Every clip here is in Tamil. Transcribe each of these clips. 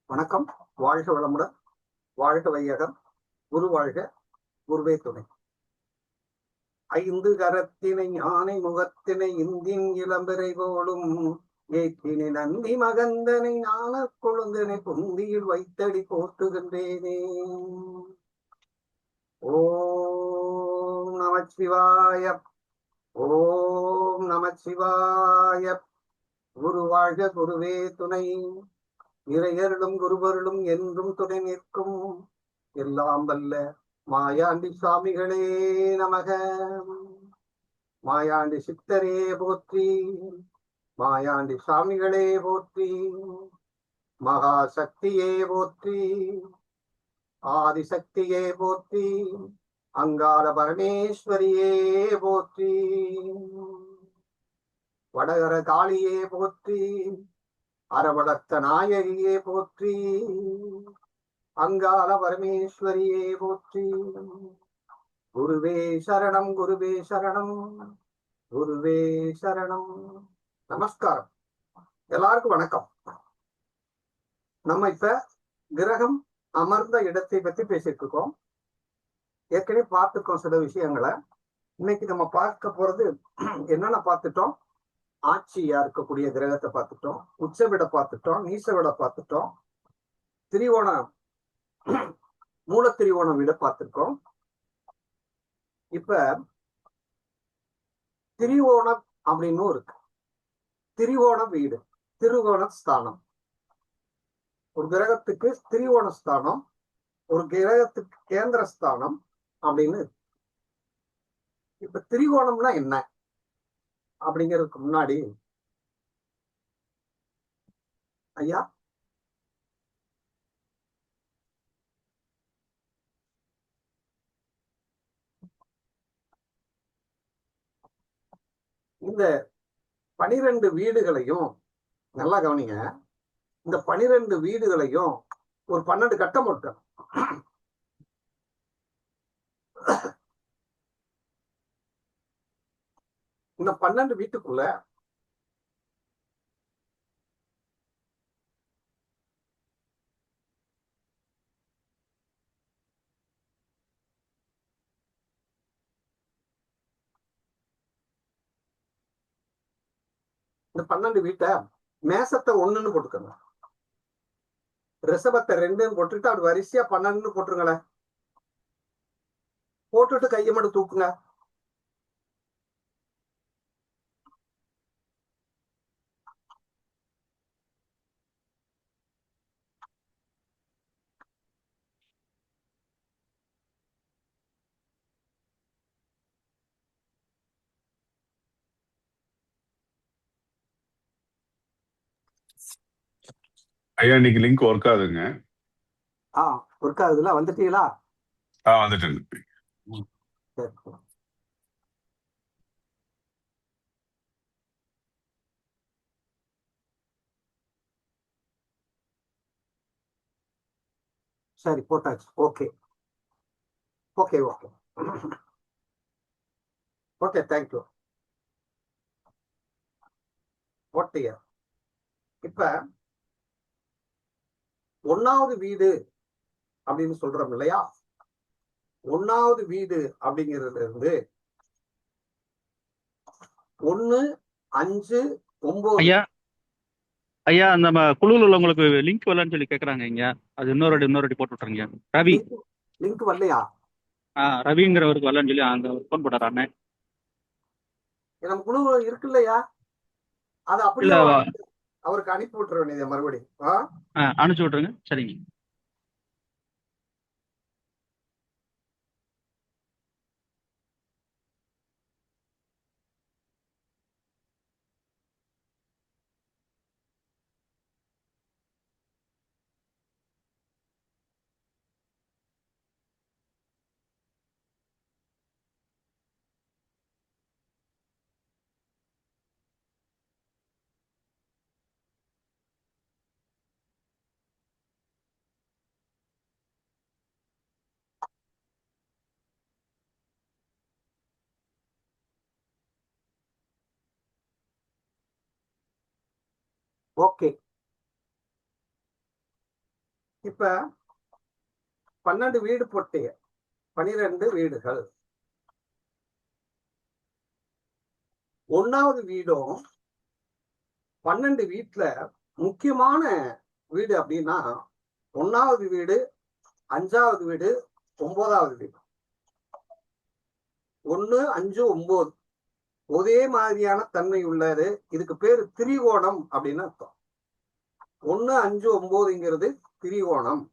வணக்கம். வாழ்க வளமுடன், வாழ்க வையகம், குரு வாழ்க, குருவே துணை. ஐந்து கரத்தினை யானை முகத்தினை இந்தின் இளம்பிறை போலும் ஏற்றினை நந்தி மகந்தனை ஞான கொழுந்தனை பொந்தியில் வைத்தடி போற்றுகின்றேனே. ஓம் நமச்சிவாய, ஓம் நமச்சிவாய. குரு வாழ்க, குருவே துணை. இறையருளும் குருவருளும் என்றும் துணை நிற்கும் எல்லாம் வல்ல மாயாண்டி சுவாமிகளே நமக. மாயாண்டி சித்தரே போற்றி, மாயாண்டி சுவாமிகளே போற்றி, மகா சக்தியே போற்றி, ஆதிசக்தியே போற்றி, அங்கார பரமேஸ்வரியே போற்றி, வடகர காளியே போற்றி, அரவடத்த நாயகியே போற்றி, அங்காள பரமேஸ்வரியே போற்றி. குருவே சரணம், குருவே சரணம், குருவே சரணம். நமஸ்காரம். எல்லாருக்கும் வணக்கம். நம்ம இப்ப கிரகம் அமர்ந்த இடத்தை பத்தி பேசிட்டு இருக்கோம். ஏற்கனவே பார்த்துருக்கோம் சில விஷயங்களை. இன்னைக்கு நம்ம பார்க்க போறது என்னென்ன பார்த்துட்டோம்? ஆட்சியா இருக்கக்கூடிய கிரகத்தை பார்த்துட்டோம், உச்ச விட பார்த்துட்டோம், நீச விட பார்த்துட்டோம், திரிவோணம் மூல திரிவோணம் விட பார்த்திருக்கோம். இப்ப திரிவோணம் அப்படின்னு இருக்கு. திரிவோண வீடு, திருவோண ஸ்தானம். ஒரு கிரகத்துக்கு திரிவோண ஸ்தானம், ஒரு கிரகத்துக்கு கேந்திர ஸ்தானம் அப்படின்னு. இப்ப திரிவோணம்னா என்ன அப்படிங்கிறதுக்கு முன்னாடி ஐயா இந்த 12 வீடுகளையும் நல்லா கவனிங்க. இந்த 12 வீடுகளையும் ஒரு 12 கட்டம் போட்டு, இந்த 12 வீட்டுக்குள்ள இந்த 12 வீட்டை மேசத்தை 1ன்னு போட்டுக்கோங்க, ரிஷபத்தை 2ன்னு போட்டுட்டு அப்படி வரிசையா 12ன்னு போட்டுருங்களேன். போட்டுட்டு கையை மட்டும் தூக்குங்க. ஐயா இன்னைக்கு லிங்க் ஒர்க் ஆகுதுங்க. ஒர்க் ஆகுதுல? வந்துட்டீங்களா? வந்துட்டேன். சரி, போட்டாச்சு. Okay okay okay okay, thank you. போட்டிய இப்ப 1வது வீடு அப்படின்னு சொல்றோம் இல்லையா? 1வது வீடு அப்படிங்கிறதுல இருந்து 1, 5, 9. ஐயா நம்ம குழுவில் உள்ளவங்களுக்கு லிங்க் வரலன்னு சொல்லி கேட்குறாங்க. இங்க அது இன்னொரு போட்டு விட்டுருங்க. ரவி லிங்க் வரலையா? ரவிங்கிறவருக்கு வரலன்னு சொல்லி அந்த ஃபோன் போட்டாரானே. நம்ம குழு இருக்கு இல்லையா? அது அப்படியே அவருக்கு அனுப்பி விட்டுற வேண்டியது மறுபடியும். அனுப்பிச்சு விட்டுருங்க. சரிங்க. ஓகே, இப்ப 12 வீடு போட்டு 12 வீடுகள். 1வது வீடும் 12 வீட்டுல முக்கியமான வீடு அப்படின்னா 1வது வீடு, 5வது வீடு, 9வது வீடு. 1, 5, 9 ஒரே மாதிரியான தன்மை உள்ளது. இதுக்கு பேரு திரிகோணம் அப்படின்னு அர்த்தம். 1, 5, 9ங்கிறது திரிகோணம்.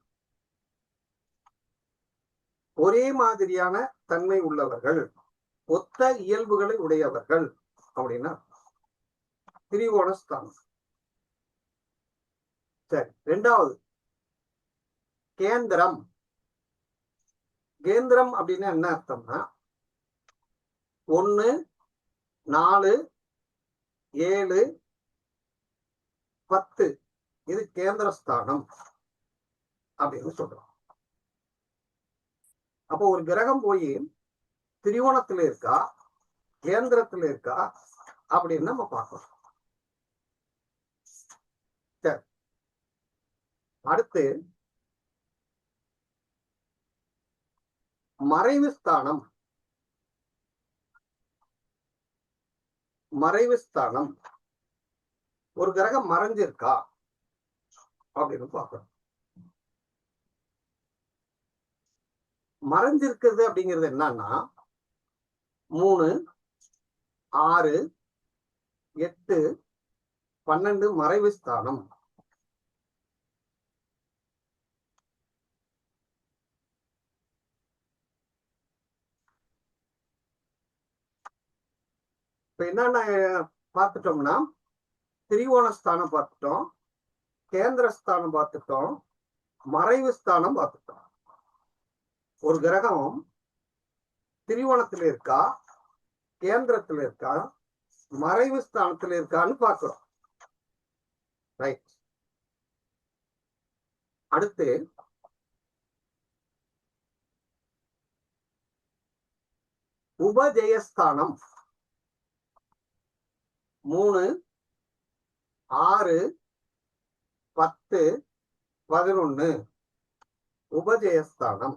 ஒரே மாதிரியான தன்மை உள்ளவர்கள், ஒத்த இயல்புகளை உடையவர்கள் அப்படின்னா திரிகோண ஸ்தானம். சரி, 2வது கேந்திரம். கேந்திரம் அப்படின்னா என்ன அர்த்தம்னா 1, 4, 7, 10 இது கேந்திர ஸ்தானம் அப்படின்னு சொல்றோம். அப்போ ஒரு கிரகம் போய் திரிகோணத்துல இருக்கா, கேந்திரத்துல இருக்கா அப்படின்னு நம்ம பார்க்கணும். சரி, அடுத்து மறைவு ஸ்தானம். மறைவு ஸ்தானம் ஒரு கிரகம் மறைஞ்சிருக்கா அப்படின்னு பார்க்கணும். மறைஞ்சிருக்கிறது அப்படிங்கிறது என்னன்னா 3, 6, 8, 12 மறைவு ஸ்தானம். இப்ப என்னென்ன பார்த்துட்டோம்னா திரிகோண ஸ்தானம் பார்த்துட்டோம், கேந்திர ஸ்தானம் பார்த்துட்டோம், மறைவு ஸ்தானம் பார்த்துட்டோம். ஒரு கிரகம் திரிகோணத்துல இருக்கா, கேந்திரத்துல இருக்கா, மறைவு ஸ்தானத்துல இருக்கான்னு பார்க்கிறோம். ரைட். அடுத்து உபஜயஸ்தானம். 3, 6, 10, 11 உபஜயஸ்தானம்.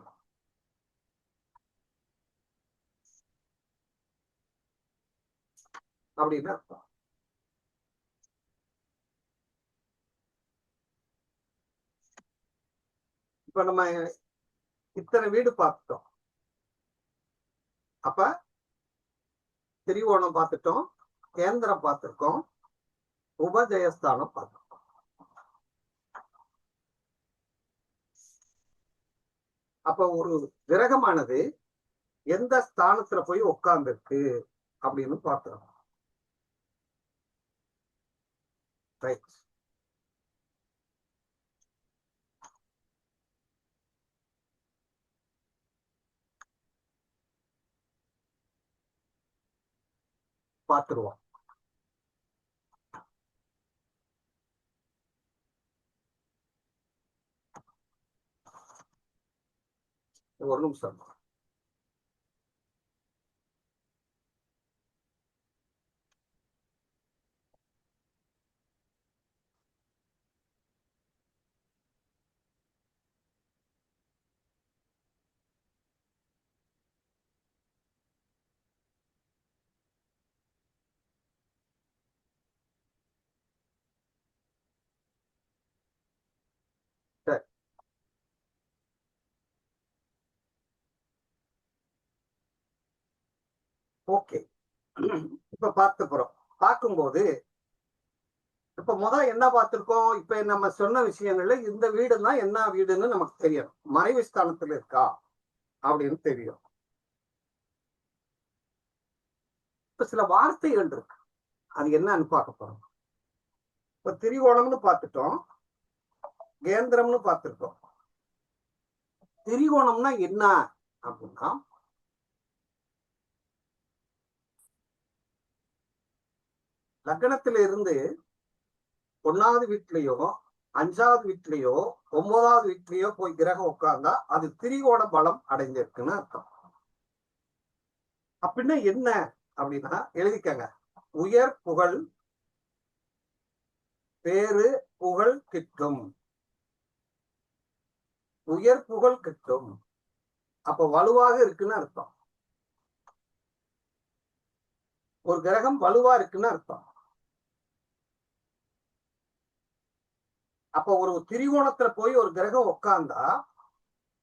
அப்படின்னு அர்த்தம். இப்ப நம்ம இத்தனை வீடு பார்த்துட்டோம். அப்ப திரிகோணம் பார்த்துட்டோம், கேந்திரம் பார்த்திருக்கோம், உபஜயஸ்தானம் பார்த்திருக்கோம். அப்ப ஒரு கிரகமானது எந்த ஸ்தானத்துல போய் உட்கார்ந்துருக்கு அப்படின்னு பார்க்கிறோம். ரைட். பார்த்துருவோம். ஒரு நிமிஷம். சரி, ஓகே. இப்ப பார்க்க போறோம். பார்க்கும்போது இப்ப முதல்ல என்ன பார்த்திருக்கோம்? இப்ப நம்ம சொன்ன விஷயங்கள்ல இந்த வீடுன்னா என்ன வீடுன்னு நமக்கு தெரியணும். மறைவு ஸ்தானத்துல இருக்கா அப்படின்னு தெரியும். இப்ப சில வார்த்தைகள் இருக்கு, அது என்னன்னு பார்க்க போறோம். இப்ப திரிகோணம்னு பார்த்துட்டோம், கேந்திரம்னு பார்த்திருக்கோம். திரிகோணம்னா என்ன அப்படின்னா லக்னத்தில இருந்து 1வது வீட்லயோ 5வது வீட்லயோ 9வது வீட்லயோ போய் கிரகம் உட்கார்ந்தா அது திரிகோண பலம் அடைஞ்சிருக்குன்னு அர்த்தம். அப்படின்னா என்ன அப்படின்னா எழுதிக்கங்க. உயர் புகழ், பேரு புகழ் கிட்டும். உயர் புகழ் கிட்டும். அப்ப வலுவாக இருக்குன்னு அர்த்தம். ஒரு கிரகம் வலுவா இருக்குன்னு அர்த்தம். அப்ப ஒரு திரிகோணத்துல போய் ஒரு கிரகம் உட்கார்ந்தா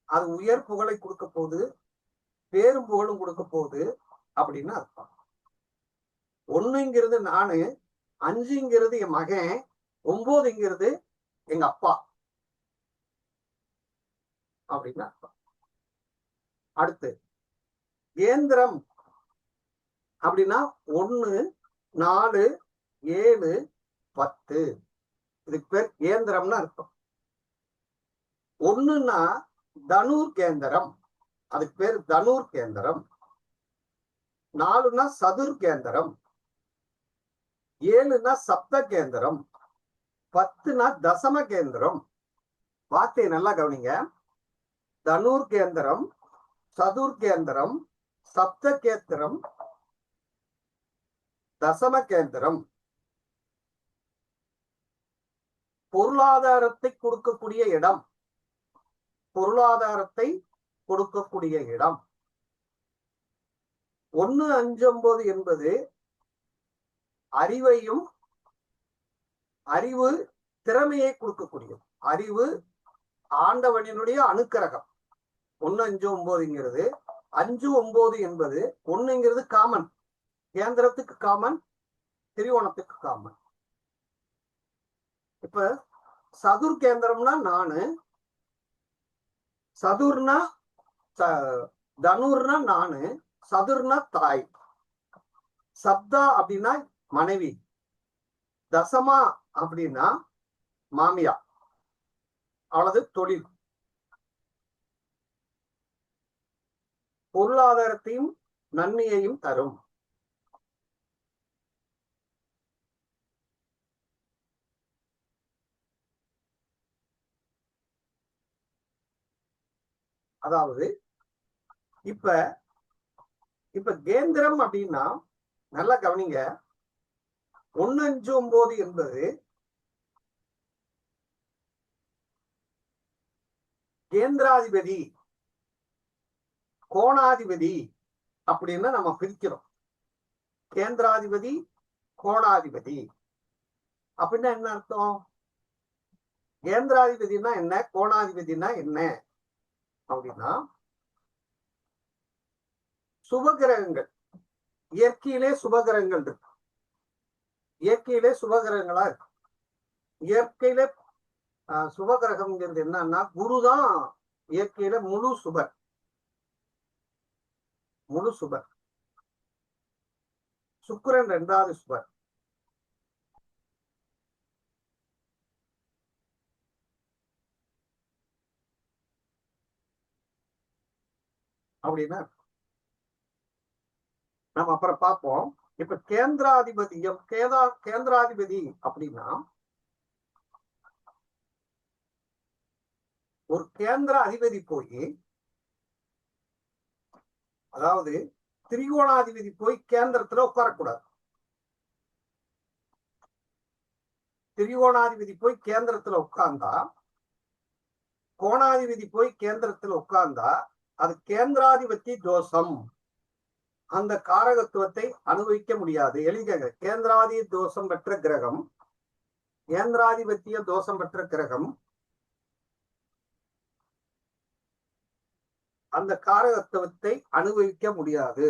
அது உயர் புகழை கொடுக்க போகுது, பேரும் புகழும் கொடுக்க போகுது அப்படின்னு அர்த்தம். 1ங்கிறது நானு, 5ங்கிறது என் மகன், 9ங்கிறது எங்க அப்பா அப்படின்னு அர்த்தம். அடுத்து கேந்திரம் அப்படின்னா 1, 4, 7, 10. இதுக்கு பேர் கேந்திரம்னு அர்த்தம். 1ன்னா தனுர் கேந்திரம், அதுக்கு பேர் தனுர் கேந்திரம். 4ன்னா சதுர் கேந்திரம், 7ன்னா சப்த கேந்திரம், 10ன்னா தசம கேந்திரம். வார்த்தையை நல்லா கவனிங்க. தனுர் கேந்திரம், சதுர் கேந்திரம், சப்த கேந்திரம், தசம கேந்திரம். பொருளாதாரத்தை கொடுக்கக்கூடிய இடம், பொருளாதாரத்தை கொடுக்கக்கூடிய இடம். 1, 5, 9 என்பது அறிவையும் அறிவு திறமையை கொடுக்கக்கூடியது. அறிவு ஆண்டவனினுடைய அனுக்கிரகம். 1, 5, 9ங்கிறது 5, 9 என்பது 1ங்கிறது காமன், கேந்திரத்துக்கு காமன், திரிகோணத்துக்கு காமன். இப்ப சதுர் கேந்திரம்னா நானு, சதுர்னா தனுர்னா நானு, சதுர்னா தாய், சப்தா அப்படின்னா மனைவி, தசமா அப்படின்னா மாமியா, அவ்வளவு தொழில். பொருளாதாரத்தையும் நன்மையையும் தரும். அதாவது இப்ப கேந்திரம் அப்படின்னா நல்லா கவனிங்க. 1, 5, 9 என்பது கேந்திராதிபதி, கோணாதிபதி அப்படின்னு நம்ம பிரிக்கிறோம். கேந்திராதிபதி, கோணாதிபதி அப்படின்னா என்ன அர்த்தம்? கேந்திராதிபதினா என்ன, கோணாதிபதினா என்ன அப்படின்னா சுபகிரகங்கள். இயற்கையிலே சுபகிரகங்கள் இருக்கு, இயற்கையிலே சுபகிரகங்களா இருக்கு. இயற்கையிலே சுபகிரகம்ங்கிறது என்னன்னா குருதான் இயற்கையில முழு சுபர், முழு சுபர். சுக்கிரன் 2வது சுபர். அப்படின்னா நம்ம அப்புறம் பார்ப்போம். இப்ப கேந்திராதிபதியம், கேந்திராதிபதி அப்படின்னா ஒரு கேந்திர அதிபதி போய், அதாவது திரிகோணாதிபதி போய் கேந்திரத்துல உட்காரக்கூடாது. திரிகோணாதிபதி போய் கேந்திரத்துல உட்கார்ந்தா, கோணாதிபதி போய் கேந்திரத்துல உட்கார்ந்தா அது கேந்திராதிபத்தி தோஷம். அந்த காரகத்துவத்தை அனுபவிக்க முடியாது. எளிதாக கேந்திராதி தோஷம் பெற்ற கிரகம், கேந்திராதிபத்திய தோஷம் பெற்ற கிரகம் அந்த காரகத்துவத்தை அனுபவிக்க முடியாது.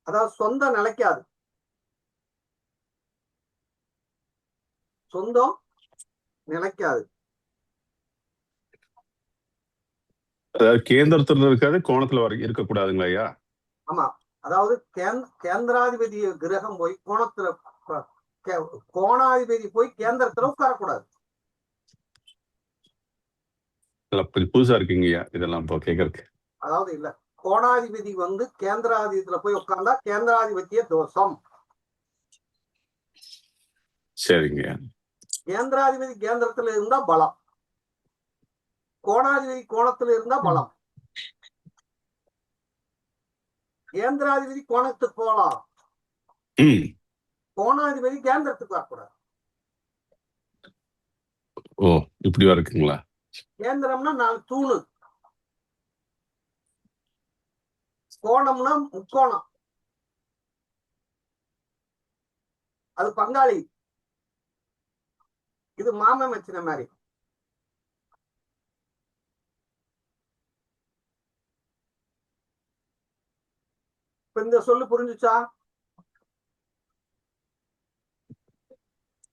அதாவது சொந்தம் நிலைக்காது, சொந்தம் நிலைக்காது. அதாவது கேந்திரத்துல இருக்காது, கோணத்துல இருக்கக்கூடாதுங்களா ஐயா? ஆமா, அதாவது கேந்திராதிபதி கிரகம் போய் கோணத்துல, கோணாதிபதி போய் கேந்திரத்துல உட்காரக்கூடாது. புதுசா இருக்குங்கய்யா இதெல்லாம் இப்போ கேட்கறதுக்கு. அதாவது இல்ல, கோணாதிபதி கேந்திராதிபதியில போய் உட்கார்ந்தா கேந்திராதிபத்திய தோஷம். சரிங்க. கேந்திராதிபதி கேந்திரத்துல இருந்தா பலம், கோணாதிபதி கோணத்துல இருந்தா பலம். கேந்திராதிபதி கோணத்துக்கு போகலாம், கோணாதிபதி கேந்திரத்துக்கு வரக்கூடாது. ஓ இப்படிவா இருக்குங்களா? கேந்திரம்னா 4 தூணு, கோணம்னா முக்கோணம், அது பங்காளி. இது மாம மச்சின மாதிரி. இப்ப இந்த சொல்லு புரிஞ்சுச்சா?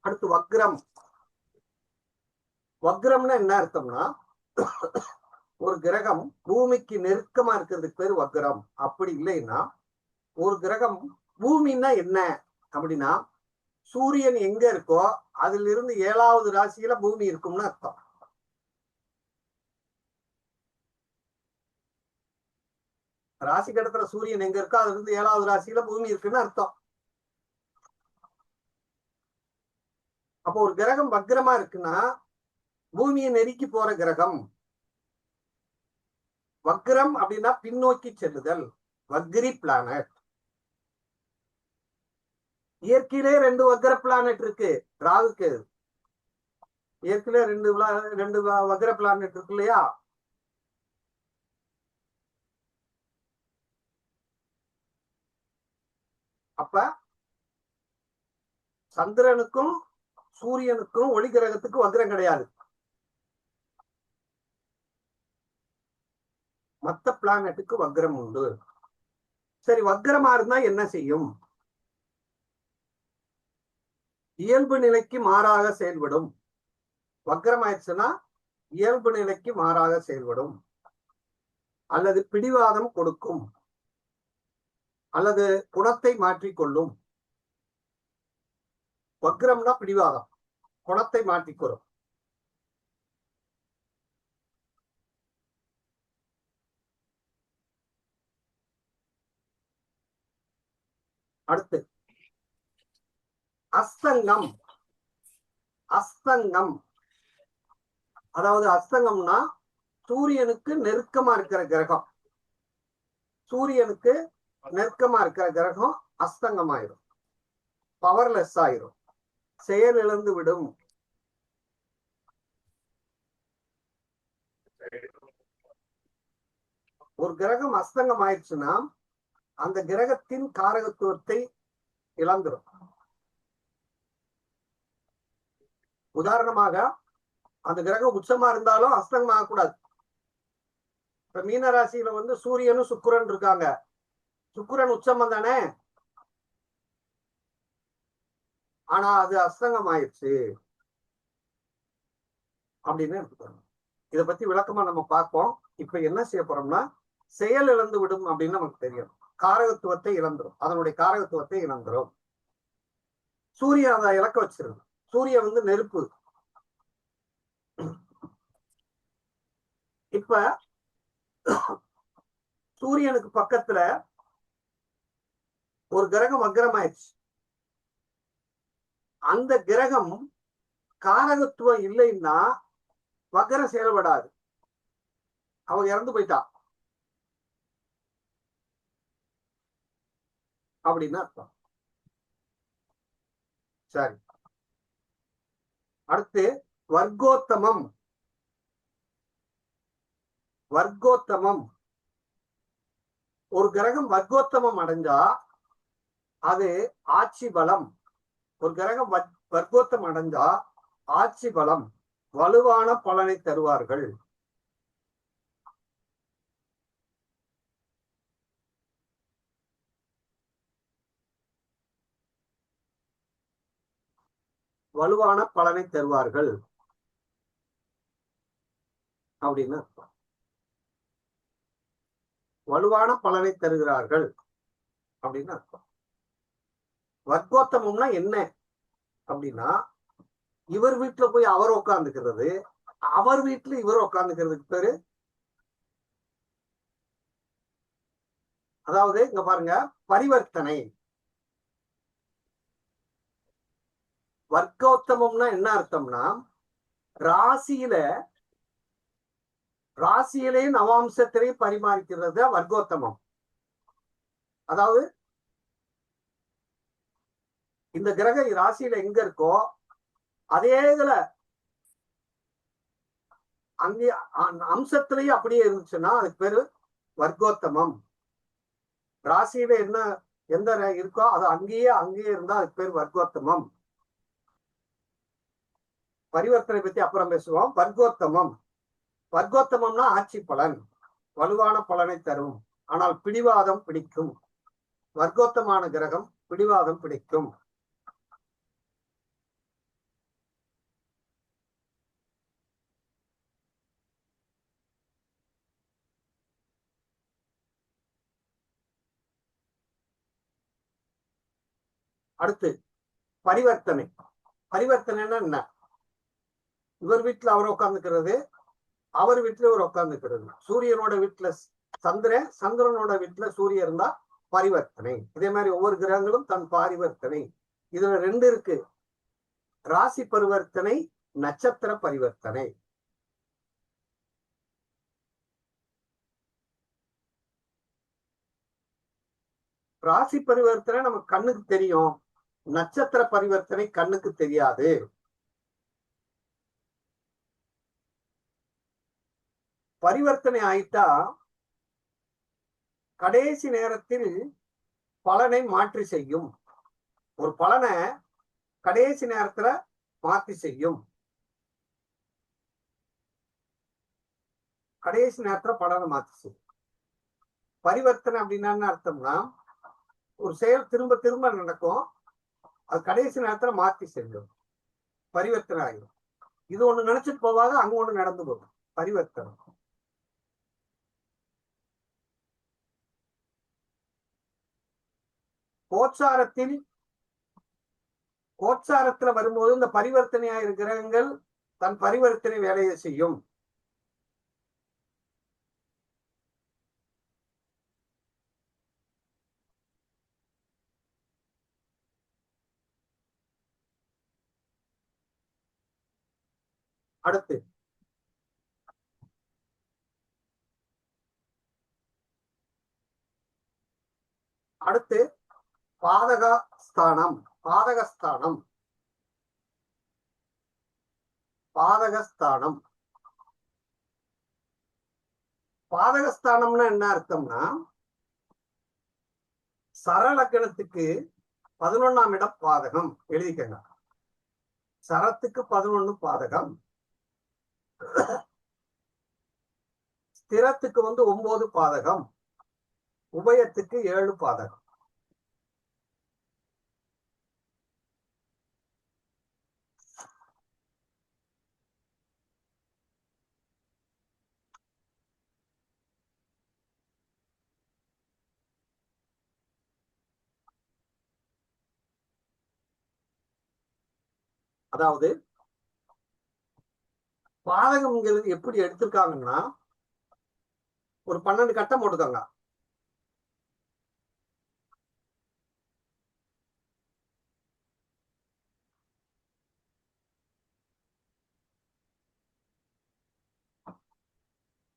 அடுத்து வக்ரம். வக்ரம்னா என்ன அர்த்தம்னா, ஒரு கிரகம் பூமிக்கு நெருக்கமா இருக்கிறதுக்கு பேரு வக்ரம். அப்படி இல்லைன்னா, ஒரு கிரகம் பூமின்னா என்ன அப்படின்னா, சூரியன் எங்க இருக்கோ அதுல இருந்து 7வது ராசியில பூமி இருக்கும்னு அர்த்தம். ராசி கடத்துல சூரியன் எங்க இருக்கோ அதுல இருந்து 7வது ராசியில பூமி இருக்குன்னு அர்த்தம். அப்போ ஒரு கிரகம் வக்ரமா இருக்குன்னா பூமியை நெருக்கி போற கிரகம். வக்ரம் அப்படின்னா பின்னோக்கி செல்லுதல், வக்ரி பிளானட். இயற்கையிலே 2 வக்ர பிளானட் இருக்கு ராகுக்கு. இயற்கையிலே 2 வக்ர பிளானட் இருக்கு இல்லையா? அப்ப சந்திரனுக்கும் சூரியனுக்கும் ஒளி கிரகத்துக்கு வக்ரம் கிடையாது. மத்த பிளானட்டுக்கு வக்ரம் உண்டு. சரி, வக்ரமா இருந்தா என்ன செய்யும்? இயல்பு நிலைக்கு மாறாக செயல்படும். வக்ரம் ஆயிடுச்சுன்னா இயல்பு நிலைக்கு மாறாக செயல்படும், அல்லது பிடிவாதம் கொடுக்கும், அல்லது குணத்தை மாற்றிக்கொள்ளும். வக்ரம்னா பிடிவாதம், குணத்தை மாற்றிக்கொள்ளும். அடுத்து அஸ்தங்கம். அஸ்தங்கம் அதாவது அஸ்தங்கம்னா சூரியனுக்கு நெருக்கமா இருக்கிற கிரகம். சூரியனுக்கு நெருக்கமா இருக்கிற கிரகம் அஸ்தங்கம் ஆயிரும், பவர்லெஸ் ஆயிரும், செயல் இழந்து விடும். ஒரு கிரகம் அஸ்தங்கம் ஆயிடுச்சுன்னா அந்த கிரகத்தின் காரகத்துவத்தை இழந்துடும். உதாரணமாக, அந்த கிரகம் உச்சமா இருந்தாலும் அஸ்தங்கம் ஆகக்கூடாது. இப்ப மீன ராசியில வந்து சூரியனும் சுக்கிரன் இருக்காங்க. சுக்கிரன் உச்சம் தானே, ஆனா அது அஸ்தங்கம் ஆயிடுச்சு அப்படின்னு எடுத்துக்கணும். இதை பத்தி விளக்கமா நம்ம பார்ப்போம். இப்ப என்ன செய்ய போறோம்னா, செயல் இழந்து விடும் அப்படின்னு நமக்கு தெரியும். காரகத்துவத்தை இழந்துரும், அதனுடைய காரகத்துவத்தை இழந்துரும். சூரியன் அதை இழக்க வச்சிருக்கு. சூரியன் வந்து நெருப்பு. இப்ப சூரியனுக்கு பக்கத்துல ஒரு கிரகம் வக்ரம் ஆயிடுச்சு. அந்த கிரகம் காரகத்துவம் இல்லைன்னா வக்ரம் செயல்படாது, அவங்க இறந்து போயிட்டா அப்படின்னு அர்த்தம். சரி, அடுத்து வர்க்கோத்தமம். வர்க்கோத்தமம், ஒரு கிரகம் வர்க்கோத்தமம் அடைஞ்சா அது ஆட்சி பலம். ஒரு கிரகம் வர்க்கோத்தம் அடைஞ்சா ஆட்சி பலம், வலுவான பலனை தருவார்கள். வலுவான பலனை தருவார்கள் அப்படின்னு அர்த்தம். வலுவான பலனை தருகிறார்கள் அப்படின்னு அர்த்தம். வர்க்கோத்தமம்னா என்ன அப்படின்னா, இவர் வீட்டுல போய் அவர் உட்கார்ந்துக்கிறது, அவர் வீட்டுல இவர் உட்கார்ந்துக்கிறதுக்கு பேரு. அதாவது இங்க பாருங்க, பரிவர்த்தனை. வர்க்கோத்தமம்னா என்ன அர்த்தம்னா, ராசியிலே நவாம்சத்திலே பரிமாறிக்கிறது வர்க்கோத்தமம். அதாவது இந்த கிரக ராசியில எங்க இருக்கோ அதே இதுல அங்கே அம்சத்திலேயே அப்படியே இருந்துச்சுன்னா அதுக்கு பேரு வர்க்கோத்தமம். ராசியில என்ன எந்த இருக்கோ அது அங்கேயே இருந்தா அதுக்கு பேர் வர்க்கோத்தமம். பரிவர்த்தனை பத்தி அப்புறம் பேசுவோம். வர்க்கோத்தமம்னா ஆட்சி பலன், வலுவான பலனை தரும். ஆனால் பிடிவாதம் பிடிக்கும். வர்க்கோத்தமான கிரகம் பிடிவாதம் பிடிக்கும். அடுத்து பரிவர்த்தனை. பரிவர்த்தனைன்னா என்ன? இவர் வீட்டுல அவர் உட்கார்ந்துக்கிறது, அவர் வீட்டுல இவர் உட்கார்ந்துக்கிறது. சூரியனோட வீட்டுல சந்திரன், சந்திரனோட வீட்டுல சூரியன் இருந்தா பரிவர்த்தனை. இதே மாதிரி ஒவ்வொரு கிரகங்களும் தன் பரிவர்த்தனை. இதுல 2 இருக்கு. ராசி பரிவர்த்தனை, நட்சத்திர பரிவர்த்தனை. ராசி பரிவர்த்தனை நமக்கு கண்ணுக்கு தெரியும், நட்சத்திர பரிவர்த்தனை கண்ணுக்கு தெரியாது. பரிவர்த்தனை ஆயிட்டா கடைசி நேரத்தில் பலனை மாற்றி செய்யும். ஒரு பலனை கடைசி நேரத்துல மாற்றி செய்யும். கடைசி நேரத்துல பலனை மாற்றி செய்யும். பரிவர்த்தனை அப்படின்னா என்ன அர்த்தம்னா, ஒரு செயல் திரும்ப திரும்ப நடக்கும், அது கடைசி நேரத்துல மாற்றி செல்லும், பரிவர்த்தனை ஆகிடும். இது ஒண்ணு நினைச்சிட்டு போவாங்க, அங்க ஒண்ணு நடந்து போகும். பரிவர்த்தனை. கோச்சாரத்துல வரும்போது இந்த பரிவர்த்தனையாயிரு கிரகங்கள் தன் பரிவர்த்தனை வேலையை செய்யும். அடுத்து பாதகஸ்தானம். பாதகஸ்தானம்னா என்ன அர்த்தம்னா, சரலக்கணத்துக்கு 11ஆம் இடம் பாதகம். எழுதிக்கங்க. சரத்துக்கு 11 பாதகம், ஸ்திரத்துக்கு 9 பாதகம், உபயத்துக்கு 7 பாதகம். அதாவது பாதகம்ங்கிறது எப்படி எடுத்திருக்காங்கன்னா, ஒரு 12 கட்டம் போட்டுக்காங்க.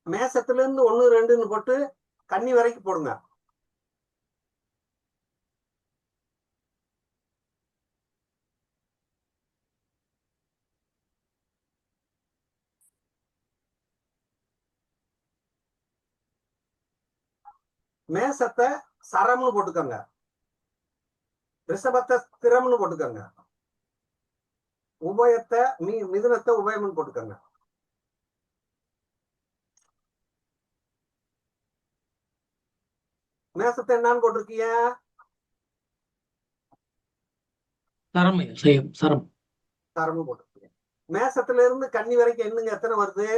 மேசத்துல இருந்து 1 2ன்னு போட்டு கன்னி வரைக்கும் போடுங்க. மேசத்தை சரம்னு போட்டுக்கோங்க, ரிஷபத்தை ஸ்திரம்னு போட்டுக்கோங்க, உபயத்தை மிதுனத்தை உபயம்னு போட்டுக்கோங்க. மேசத்தை என்னன்னு போட்டிருக்கீங்க? சரம்னு போட்டிருக்கீங்க. மேசத்துல இருந்து கன்னி வரைக்கும் எண்ணுங்க, எத்தனை வருது?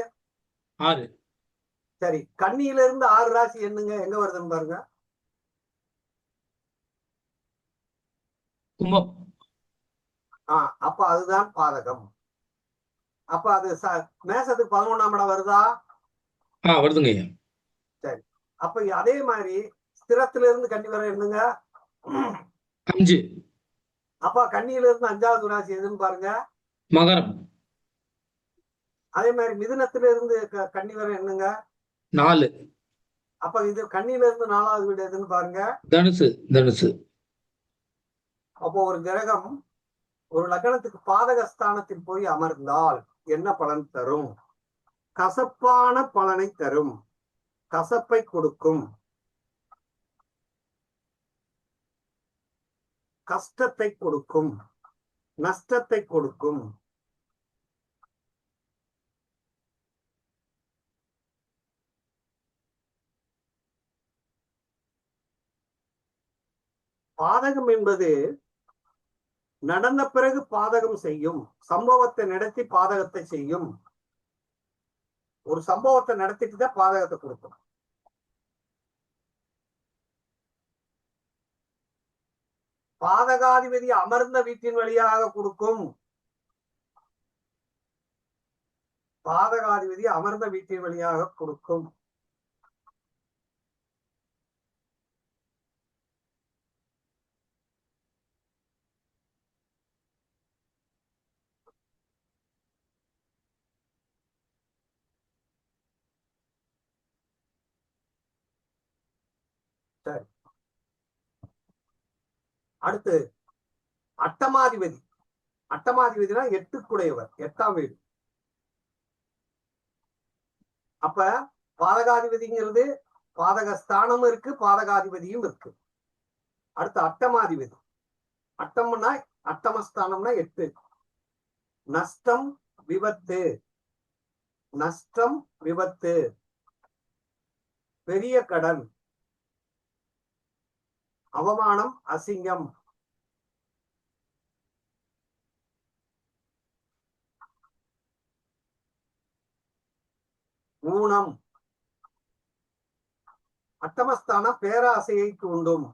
6. சரி, கன்னியில இருந்து 6 ராசி எண்ணுங்க, எங்க வருதுன்னு பாருங்க. கும்பம். அப்ப அதுதான் பாதகம். அப்ப அது மேசத்துக்கு 11ஆம் இடம் வருதா? வருதுங்க. சரி, அப்ப அதே மாதிரி ஸ்திரத்துல இருந்து கன்னி வரை எண்ணுங்க. 5. அப்ப கன்னியில இருந்து 5வது ராசி எதுன்னு பாருங்க. மகரம். அதே மாதிரி மிதுனத்துல இருந்து கன்னி வரை எண்ணுங்க. 4. அப்ப இது கன்னியில இருந்து 4வது வீடு எதுன்னு பாருங்க. தனுசு. அப்போ ஒரு கிரகம் ஒரு லக்னத்துக்கு பாதகஸ்தானத்தில் போய் அமர்ந்தால் என்ன பலன் தரும்? கசப்பான பலனை தரும், கசப்பை கொடுக்கும், கஷ்டத்தை கொடுக்கும், நஷ்டத்தை கொடுக்கும், பாதகம் என்பது நடந்த பிறகு பாதகம் செய்யும், சம்பவத்தை நடத்தி பாதகத்தை செய்யும். ஒரு சம்பவத்தை நடத்திட்டு தான் பாதகத்தை கொடுக்கும். பாதகாதிபதி அமர்ந்த வீட்டின் வழியாக கொடுக்கும், பாதகாதிபதி அமர்ந்த வீட்டின் வழியாக கொடுக்கும். சரி, அடுத்து அட்டமாதிபதி. அட்டமாதிபதினா எட்டுக்குடையவர், 8ஆம் வீடு. அப்ப பாதகாதிபதிங்கிறது பாதகஸ்தானமும் இருக்கு, பாதகாதிபதியும் இருக்கு. அடுத்து அட்டமாதிபதி. அட்டம்னா அட்டமஸ்தானம்னா 8. நஷ்டம், விபத்து, நஷ்டம், விபத்து, பெரிய கடன், அவமானம், அசிங்கம், ஊனம். அட்டமஸ்தான பேராசையை தூண்டும்.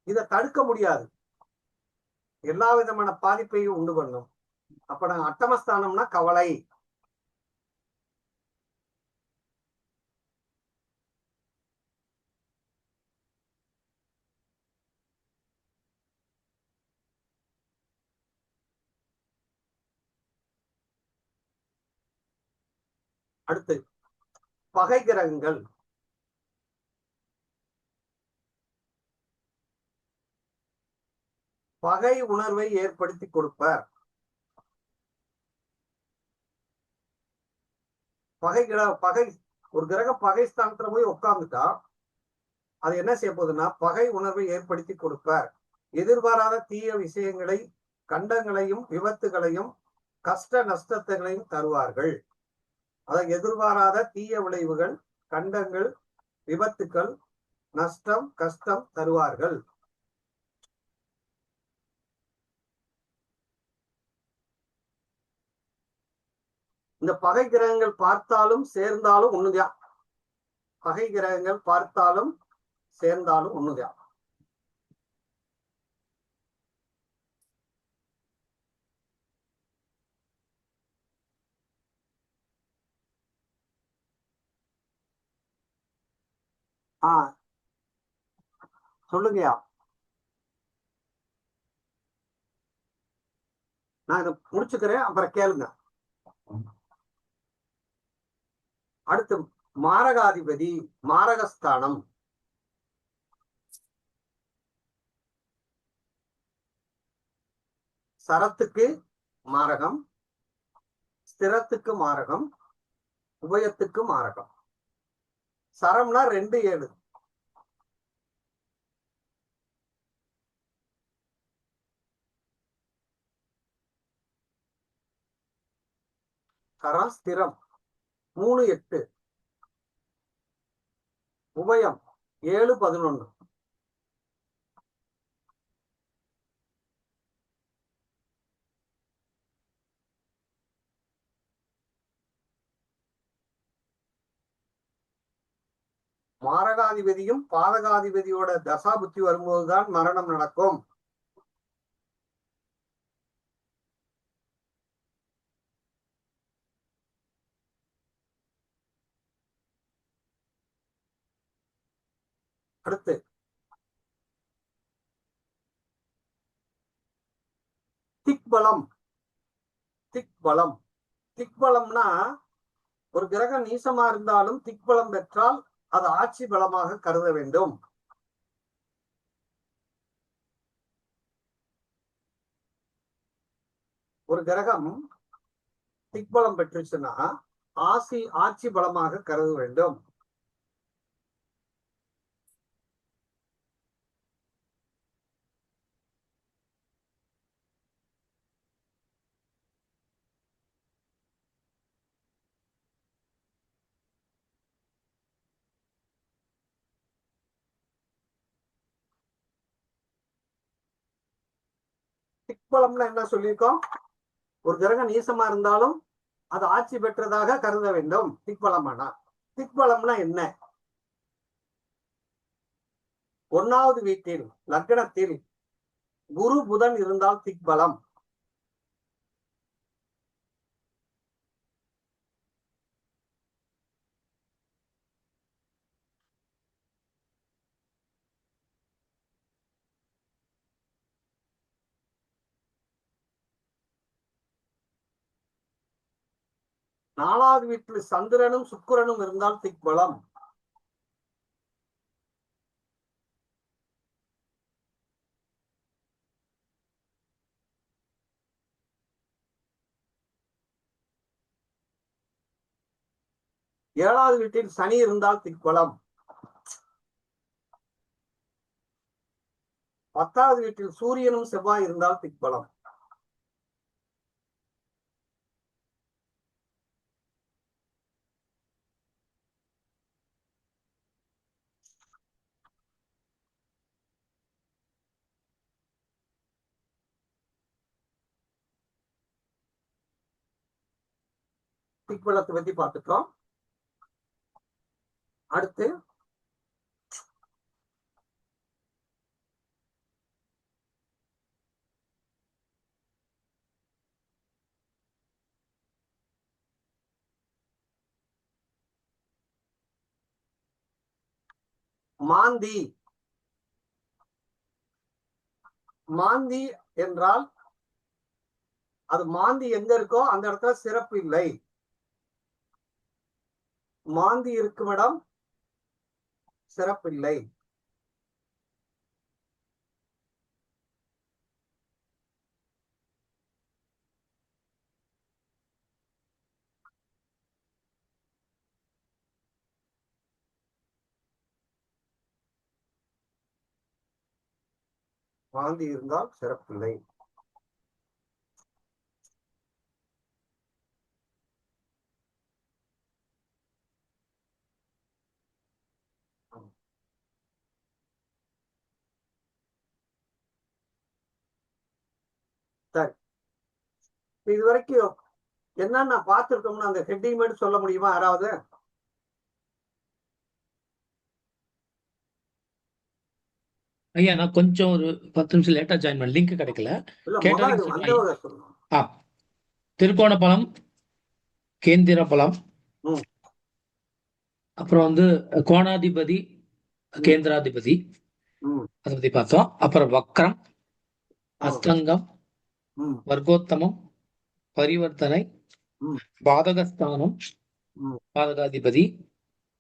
இதை தடுக்க முடியாது, எல்லா விதமான பாதிப்பையும் உண்டு பண்ணும். அப்ப நாங்க அட்டமஸ்தானம்னா கவலை, அடுத்து பகை கிரகங்கள். பகை உணர்வை ஏற்படுத்தி கொடுப்பார். பகை ஒரு கிரகம் பகை ஸ்தானத்துல போய் உட்கார்ந்துட்டா அது என்ன செய்ய போகுதுன்னா பகை உணர்வை ஏற்படுத்தி கொடுப்பார். எதிர்பாராத தீய விஷயங்களை, கண்டங்களையும் விபத்துகளையும் கஷ்ட நஷ்டங்களையும் தருவார்கள். அதாவது எதிர்பாராத தீய விளைவுகள், கண்டங்கள், விபத்துக்கள், நஷ்டம், கஷ்டம் தருவார்கள். இந்த பகை கிரகங்கள் பார்த்தாலும் சேர்ந்தாலும் ஒண்ணுதான். பகை கிரகங்கள் பார்த்தாலும் சேர்ந்தாலும் ஒண்ணுதான். சொல்லுங்கயா. நான் இதை முடிச்சுக்கிறேன், அப்புறம் கேளுங்க. அடுத்து மாரகாதிபதி, மாரகஸ்தானம். சரத்துக்கு மாரகம், ஸ்திரத்துக்கு மாரகம், உபயத்துக்கு மாரகம். சரம்னா 2 7. சரம் ஸ்திரம் 3 8. உபயம் 7 11. மாரகாதிபதியும் பாதகாதிபதியோட தசா புத்தி வரும்போதுதான் மரணம் நடக்கும். அடுத்து திக்பலம். திக்பலம், திக்பலம்னா ஒரு கிரகம் நீசமா இருந்தாலும் திக்பலம் பெற்றால் அது ஆட்சி பலமாக கருத வேண்டும். ஒரு கிரகம் திக்பலம் பெற்றுச்சுன்னா ஆட்சி பலமாக கருத வேண்டும். திக்பலம்னா என்ன சொல்லியிருக்கோம்? ஒரு கிரகம் நீசமா இருந்தாலும் அது ஆட்சி பெற்றதாக கருத வேண்டும். திக்பலமானா திக்பலம்னா என்ன? 1வது வீட்டில் லக்னத்தில் குரு புதன் இருந்தால் திக்பலம். நாலாவது வீட்டில் சந்திரனும் சுக்கிரனும் இருந்தால் திக்பலம். ஏழாவது வீட்டில் சனி இருந்தால் திக்பலம். 10வது வீட்டில் சூரியனும் செவ்வாய் இருந்தால் திக்பலம். திக்பலத்தை பத்தி பார்த்துட்டோம். அடுத்து மாந்தி. மாந்தி என்றால் அது மாந்தி எங்க இருக்கோ அந்த இடத்துல சிறப்பு இல்லை. மாந்தி இருக்கும் இடம் சிறப்பில்லை. மாந்தி இருந்தால் சிறப்பில்லை. சரி, இதுவரைக்கும் என்னென்ன பார்த்திருக்கோம்னு அந்த ஹெட்டிங் மட்டும் சொல்ல முடியுமா யாராவது? ஐயா நான் கொஞ்சம் ஒரு 10 நிமிஷம் லேட்டா ஜாயின் பண்ண, லிங்க் கிடைக்கல. இல்ல கேட்டாலும் முதல்ல வந்தவங்க சொல்லணும். திருக்கோண பலம், கேந்திர பலம், ம். அப்புறம் வந்து கோணாதிபதி, கேந்திராதிபதி, ம், அதை பத்தி பார்த்தோம். அப்புறம் வக்ரம், ஆ. அஸ்தங்கம், ம், வர்க்கோத்தமம், பரிவர்த்தனை, ம். பாதகஸ்தானம், ம். பாதகாதிபதி,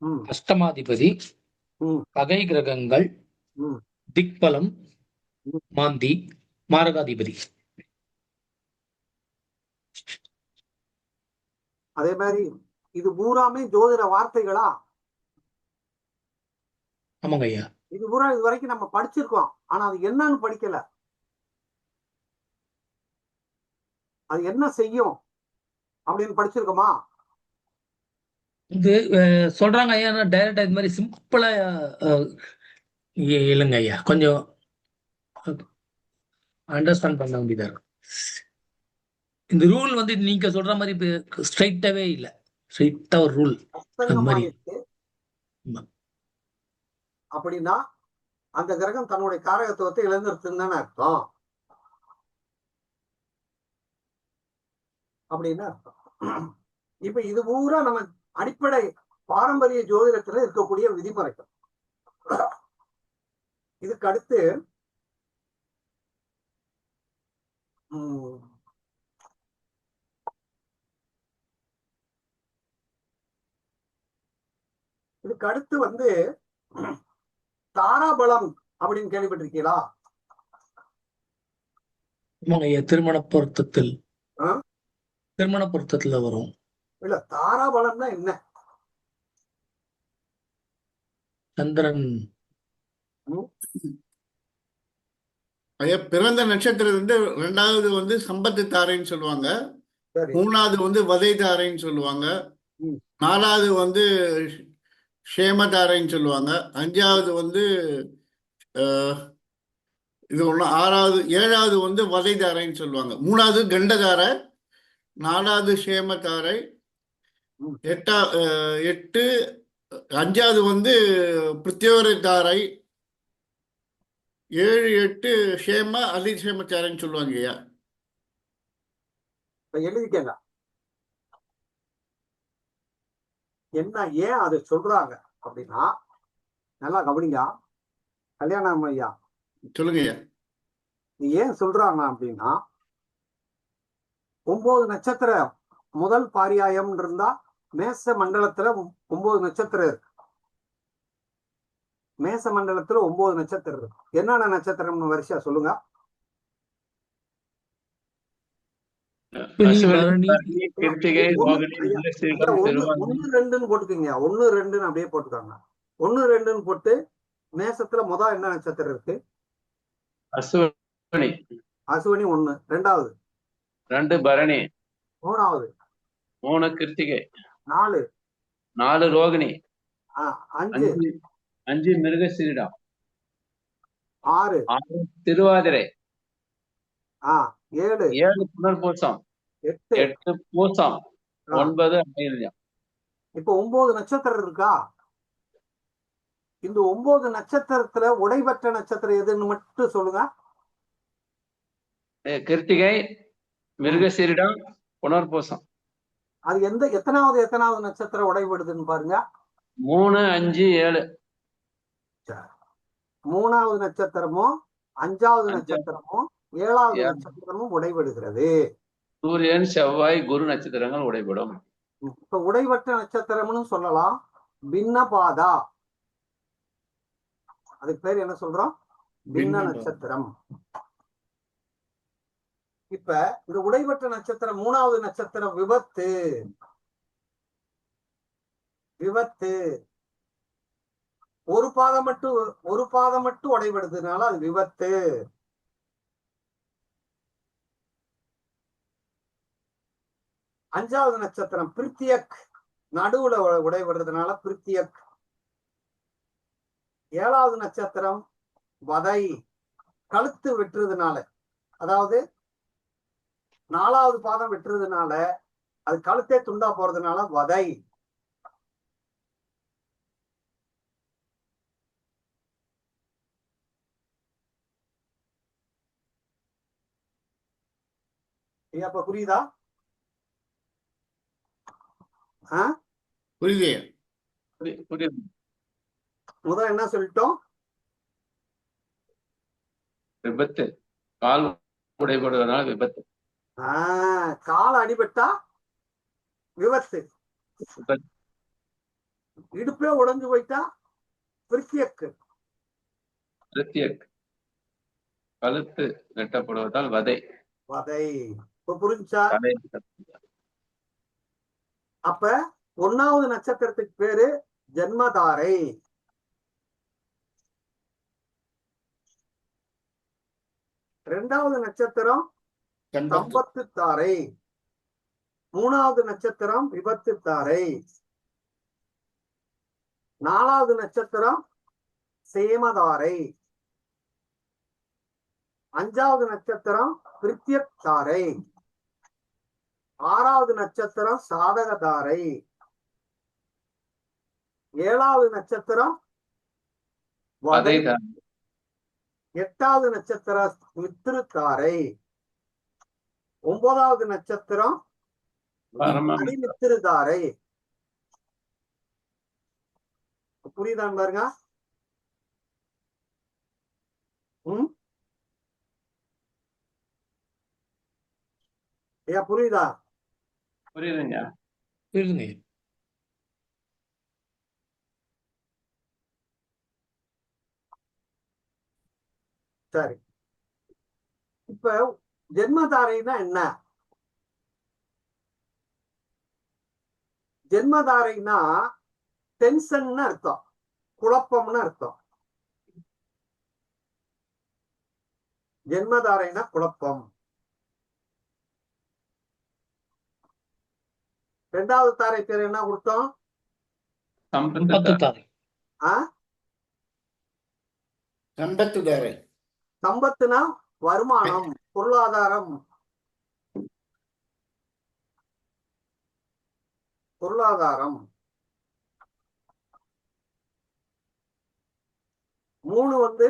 ம், அஷ்டமாதிபதி, ம், பகை கிரகங்கள், ம். திக்பலம், ம். மாந்தி, மாரகாதிபதி. அதே மாதிரி இது பூராமே ஜோதிட வார்த்தைகளா? ஆமாங்க ஐயா. இது பூரா இது வரைக்கும் நம்ம படிச்சிருக்கோம், ஆனா அது என்னன்னு படிக்கல. அது என்ன செய்யும் அப்படின்னு படிச்சிருக்கோமா? இது சொல்றாங்க ஐயா, டைரக்டா இது மாதிரி சிம்பிளா இல்லைங்க ஐயா, கொஞ்சம் அண்டர்ஸ்டாண்ட் பண்ண வேண்டியதா இருக்கும். இந்த ரூல் வந்து நீங்க சொல்ற மாதிரி ஸ்ட்ரைட்டாவே இல்ல, ஸ்ட்ரைட்டா ஒரு ரூல் அது மாதிரி. அஸ்தங்கமாயிருக்கு அப்படின்னா அந்த கிரகம் தன்னுடைய காரகத்துவத்தை இழந்திருக்குன்னு தானே அர்த்தம். அப்படின்னு அர்த்தம். இப்ப இது பூரா நம்ம அடிப்படை பாரம்பரிய ஜோதிடத்துல இருக்கக்கூடிய விதிமுறைகள். இதுக்கு அடுத்து வந்து தாராபலம் அப்படின்னு கேள்விப்பட்டிருக்கீங்களா? திருமண பொருத்தத்தில் ஆ, திருமண பொருத்தத்துல வரும். இல்ல, தாராபலம்னா என்ன? சந்திரன். ம், ஐயா, பிறந்த நட்சத்திரம் வந்து 2வது வந்து சம்பத்து தாரைன்னு சொல்லுவாங்க. சரி. 3வது வந்து வதை தாரைன்னு சொல்லுவாங்க. ம், 4வது வந்து ஷேம தாரைன்னு சொல்லுவாங்க. 5வது வந்து அஹ், இது ஒண்ணு. 6வது 7வது வந்து வதை தாரைன்னு சொல்லுவாங்க. 3வது கண்டதாரை, 4வது ஷேம தாரை, ம். 8 5வது வந்து பிருத்தியோர தாரை, 7 8 ஷேம அதிஷேம தாரைன்னு சொல்லுவாங்க ஐயா. இப்ப எழுதிக்கங்க. என்ன, ஏன் அதை சொல்றாங்க அப்படின்னா, நல்லா கவனிங்க கல்யாணம் ஐயா. சொல்லுங்க ஐயா. இது ஏன் சொல்றாங்க அப்படின்னா, 9 நட்சத்திரம் முதல் பாரியாயம் இருந்தா மேச மண்டலத்துல 9 நட்சத்திரம் இருக்கு. மேச மண்டலத்துல 9 நட்சத்திரம் இருக்கு. என்னென்ன நட்சத்திரம்னு வரிசையா சொல்லுங்க. அஸ்வினி, பரணி. கிருத்திகை, ரோகிணி, ஐயா, மிருகசீரிடம், ஒண்ணு திருவாதிரை. 1 2ன்னு போட்டுக்கீங்க. 1 2ன்னு அப்படியே போட்டுக்காங்க. 1 2ன்னு போட்டு மேசத்துல முதல் என்ன நட்சத்திரம் இருக்கு? அஸ்வினி. அசுவினி 1. 2வது 2 பரணி. 3வது 3 கிருத்திகை. 4 4 ரோகிணி. 5 5 மிருகசீரிடம். 6 6 திருவாதிரை. 7 7 புனர்பூசம். 8. 8 பூசம். 9 ஆயில்யம். இப்ப 9 நட்சத்திரம் இருக்கா? இந்த 9 நட்சத்திரத்துல உடைபெற்ற நட்சத்திரம் எதுன்னு மட்டும் சொல்லுங்க. கிருத்திகை, மிருகசீரிடம், புனர்பூசம். அது எத்தனாவது நட்சத்திரம் உடைபடுதுன்னு பாருங்க. 3 5 7. 3வது நட்சத்திரமும் 5வது நட்சத்திரமும் 7வது ஏழு. நட்சத்திரமும் உடைபடுகிறது. சூரியன், செவ்வாய், குரு நட்சத்திரங்கள் உடைபடும். இப்ப உடைபெற்ற நட்சத்திரம்னு சொல்லலாம் பின்னபாதா. அதுக்கு பேர் என்ன சொல்றோம்? பின்ன பின்னபாதா. நட்சத்திரம். இப்ப இந்த உடைபெற்ற நட்சத்திரம் 3வது நட்சத்திரம் விபத்து. ஒரு பாதம் மட்டும் உடைபடுதுனால அது விபத்து. அஞ்சாவது நட்சத்திரம் பிரித்தியக், நடுவுல உடைபடுறதுனால பிரித்தியக். 7வது நட்சத்திரம் வதை, கழுத்து வெட்டுறதுனால, அதாவது 4வது பாதம் வெட்டுறதுனால, அது கழுத்தே துண்டா போறதுனால வதை. அப்ப புரியுதா? புரியுது ஐயா. புரியுது. முதல் என்ன சொல்லிட்டோம்? விபத்து. கால் உடைபடுவதனால விபத்து. கால் அடிபட்டா விபத்து. விபத்து. இடுப்பே உடைஞ்சு போயிட்டா பிரித்தியக்கு. கிருத்தியக். கழுத்து வெட்டப்படுவதால் வதை. இப்ப புரிஞ்சா? தலை. அப்ப 1வது நட்சத்திரத்துக்கு பேரு ஜென்மதாரை. 2வது நட்சத்திரம் சம்பத்து தாரை. 3வது நட்சத்திரம் விபத்து தாரை. 4வது நட்சத்திரம் சேமதாரை. 5வது நட்சத்திரம் பிரித்தியக் தாரை. 6வது நட்சத்திரம் சாதகதாரை. 7வது நட்சத்திரம் வதை. வதை. 8வது நட்சத்திரம் மித்திருத்தாரை. 9வது நட்சத்திரம் அடிமித்திருதாரை. புரியுதான் பாருங்க. ஐயா புரியுதா? புரியுதுங்க. புரியுதுங்க. சரி. இப்ப ஜென்மதாரைனா என்ன? ஜென்மதாரைனா டென்ஷன் அர்த்தம், குழப்பம்னு அர்த்தம். ஜென்மதாரைனா குழப்பம். ரெண்டாவது தாரை பேர் என்ன கொடுத்தோம்? சம்பத்து தாரை. சம்பத்து தாரை. சம்பத்துனா வருமானம், பொருளாதாரம். பொருளாதாரம். 3 வந்து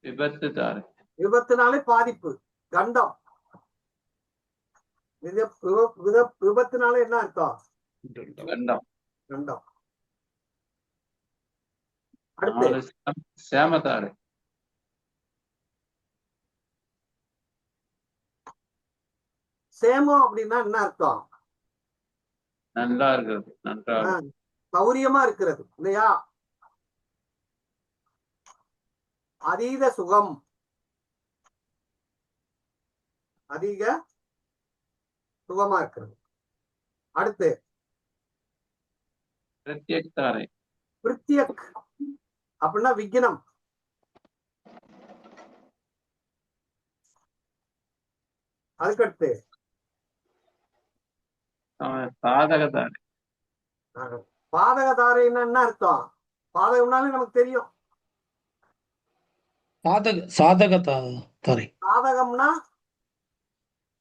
விபத்து தாரை. விபத்துனாலே பாதிப்பு, கண்டம். விபத்துனால என்ன அர்த்தம்? கண்டம். கண்டம். அடுத்து 4 சேமதாரை. சேமம் அப்படின்னா என்ன அர்த்தம்? நல்லா இருக்கிறது, நன்றாக. சௌரியமா இருக்கிறது இல்லையா? அதீத சுகம், அதிக சுகமா இருக்கிறது. அடுத்து பிரத்யக் தாரை. பிரித்யக் அப்படின்னா விக்னம். அதுக்கடுத்து சாதக தாரை. பாதகதாரைன்னா என்ன அர்த்தம்? பாதகம்னாலே நமக்கு தெரியும். சாதக தாரை. சாதகம்னா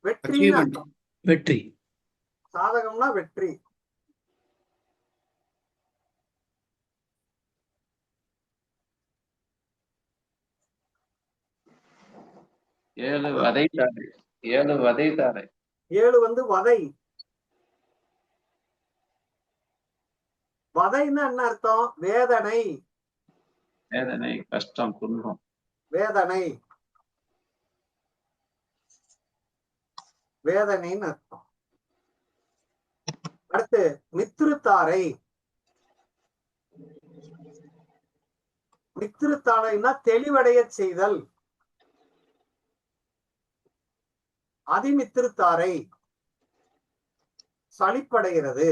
வெற்றி. Achievement. வெற்றி. சாதகம்னா வெற்றி. வதை தாரை. 7 வதை தாரை. 7 வந்து வதை. வதைன்னா என்ன அர்த்தம்? வேதனை. வேதனை, கஷ்டம், துன்பம். வேதனை, வேதனைன்னு அர்த்தம். அடுத்து மித்ருத்தாரை. மித்ருத்தாரைன்னா தெளிவடைய செய்தல். அதிமித்ருத்தாரை சலிப்படைகிறது.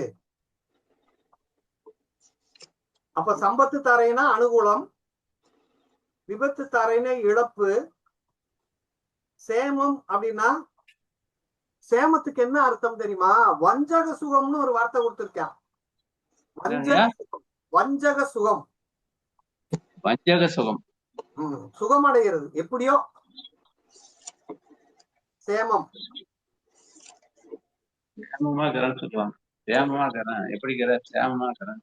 அப்ப சம்பத்து தாரைனா அனுகூலம், விபத்து தாரைனா இழப்பு. சேமம் அப்படின்னா, சேமத்துக்கு என்ன அர்த்தம் தெரியுமா? வஞ்சக சுகம்னு ஒரு வார்த்தை கொடுத்திருக்கான். வஞ்சக சுகம். வஞ்சக சுகம். சுகம் அடைகிறது எப்படியோ. சேமம். சேமமா இருக்கிறேன்னு சொல்லுவாங்க. சேமமா இருக்கிறேன், எப்படி இருக்கிற? சேமமா இருக்கிறேன்.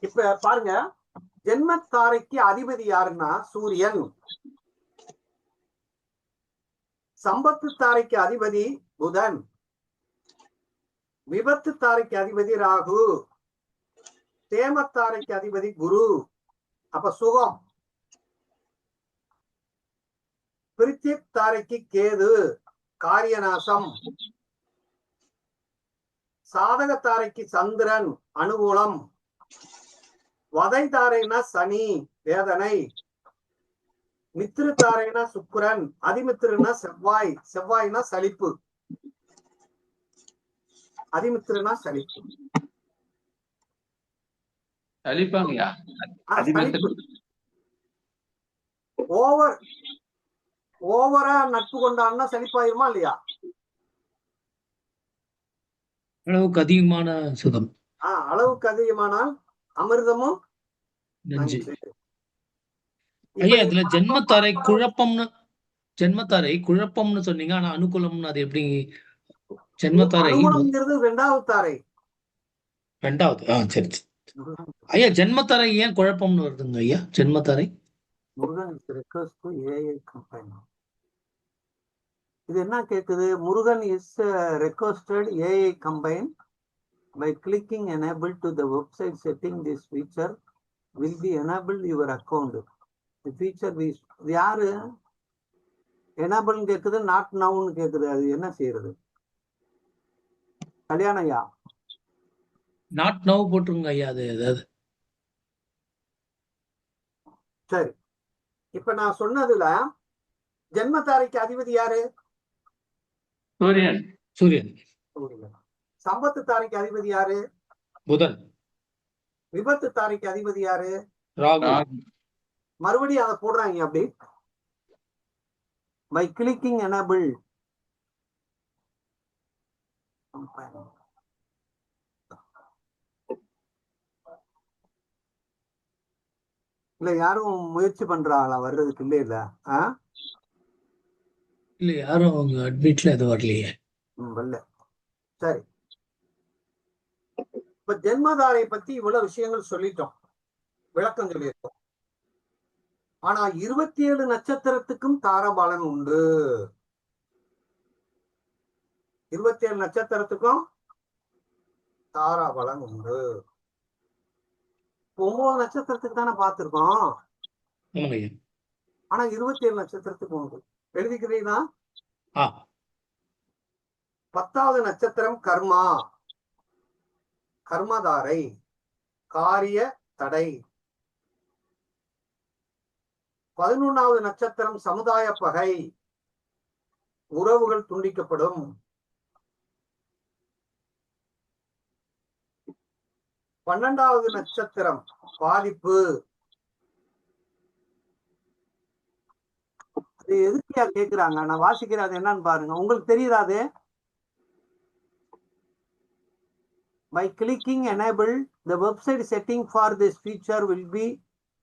இப்ப பாருங்க, ஜென்மத்தாரைக்கு அதிபதி யாருன்னா சூரியன். சம்பத்து தாரைக்கு அதிபதி புதன். விபத்து தாரைக்கு அதிபதி ராகு. சேமத்தாரைக்கு அதிபதி குரு. அப்ப சுகம். பிரித்தியக் தாரைக்கு கேது, காரியநாசம். சாதகத்தாரைக்கு சந்திரன், அனுகூலம். வதை தாரைனா சனி, வேதனை. மித்ரு தாரைனா சுக்கிரன், அதிமித்ருனா செவ்வாய். செவ்வாய்னா சலிப்பு. அதிமித்ருனா சலிப்பு. சலிப்பாங்கய்யா. ஓவரா நட்பு கொண்டான்னா சலிப்பாயிருமா இல்லையா? அளவுக்கு அதிகமான சுகம். அளவுக்கு அதிகமானால் அமிர்தமும் நஞ்சு. ஐயா, இதுல ஜென்மத்தாரை குழப்பம்னு சொன்னீங்க. ஆனா அனுகூலம்னு அது எப்படி? ஜென்மத்தாரை ரெண்டாவது தாரை. ரெண்டாவது. சரி. ஐயா, ஜென்மத்தாரை ஏன் குழப்பம்னு வருதுங்க ஐயா? ஜென்மத்தாரை முருகன் இது என்ன கேக்குது? Murugan is requested AI combine by clicking enable to the website setting. This feature will be enabled your account. The feature is யாரு enable கேக்குது, not now கேக்குது. அது என்ன செய்யறது? கல்யாணையா நாட் நவ் போட்டுருங்க ஐயா. அது ஏதாவது சரி. இப்ப நான் சொன்னதுல ஜென்மத்தாரைக்கு அதிபதி யாரு? சூரியன். சூரியன். சம்பத்து தாரைக்கு அதிபதி யாரு? புதன். விபத்து தாரைக்கு அதிபதி யாரு? ராகு. மறுபடியும் அதை போடுறாங்க அப்படி. By clicking enable. இல்ல யாரும் முயற்சி பண்றாங்களா வர்றதுக்கு? இல்ல இல்ல. இல்ல யாரும் அவங்க அட்மிட்ல எதுவும் வரலையே. வரல. சரி, இப்ப ஜென்மதாரை பத்தி இவ்வளவு விஷயங்கள் சொல்லிட்டோம், விளக்கம் சொல்லியிருக்கோம். ஆனா 27 நட்சத்திரத்துக்கும் தாரபலன் உண்டு. 27 நட்சத்திரத்துக்கும் தாராபலன் உண்டு. 9 நட்சத்திரத்துக்கு தானே பார்த்திருக்கோம். ஆனா 27 நட்சத்திரத்துக்கு உண்டு. எழுதிக்கிறீங்களா? 10வது நட்சத்திரம் கர்மா, கர்மதாரை, காரிய தடை. 11வது நட்சத்திரம் சமுதாய பகை, உறவுகள் துண்டிக்கப்படும். 12வது நட்சத்திரம் பாதிப்பு. அது எதுக்கியா கேக்குறாங்க? நான் வாசிக்கிறது என்னன்னு பாருங்க, உங்களுக்கு தெரியுறாது. By clicking enable, the website setting for this feature will be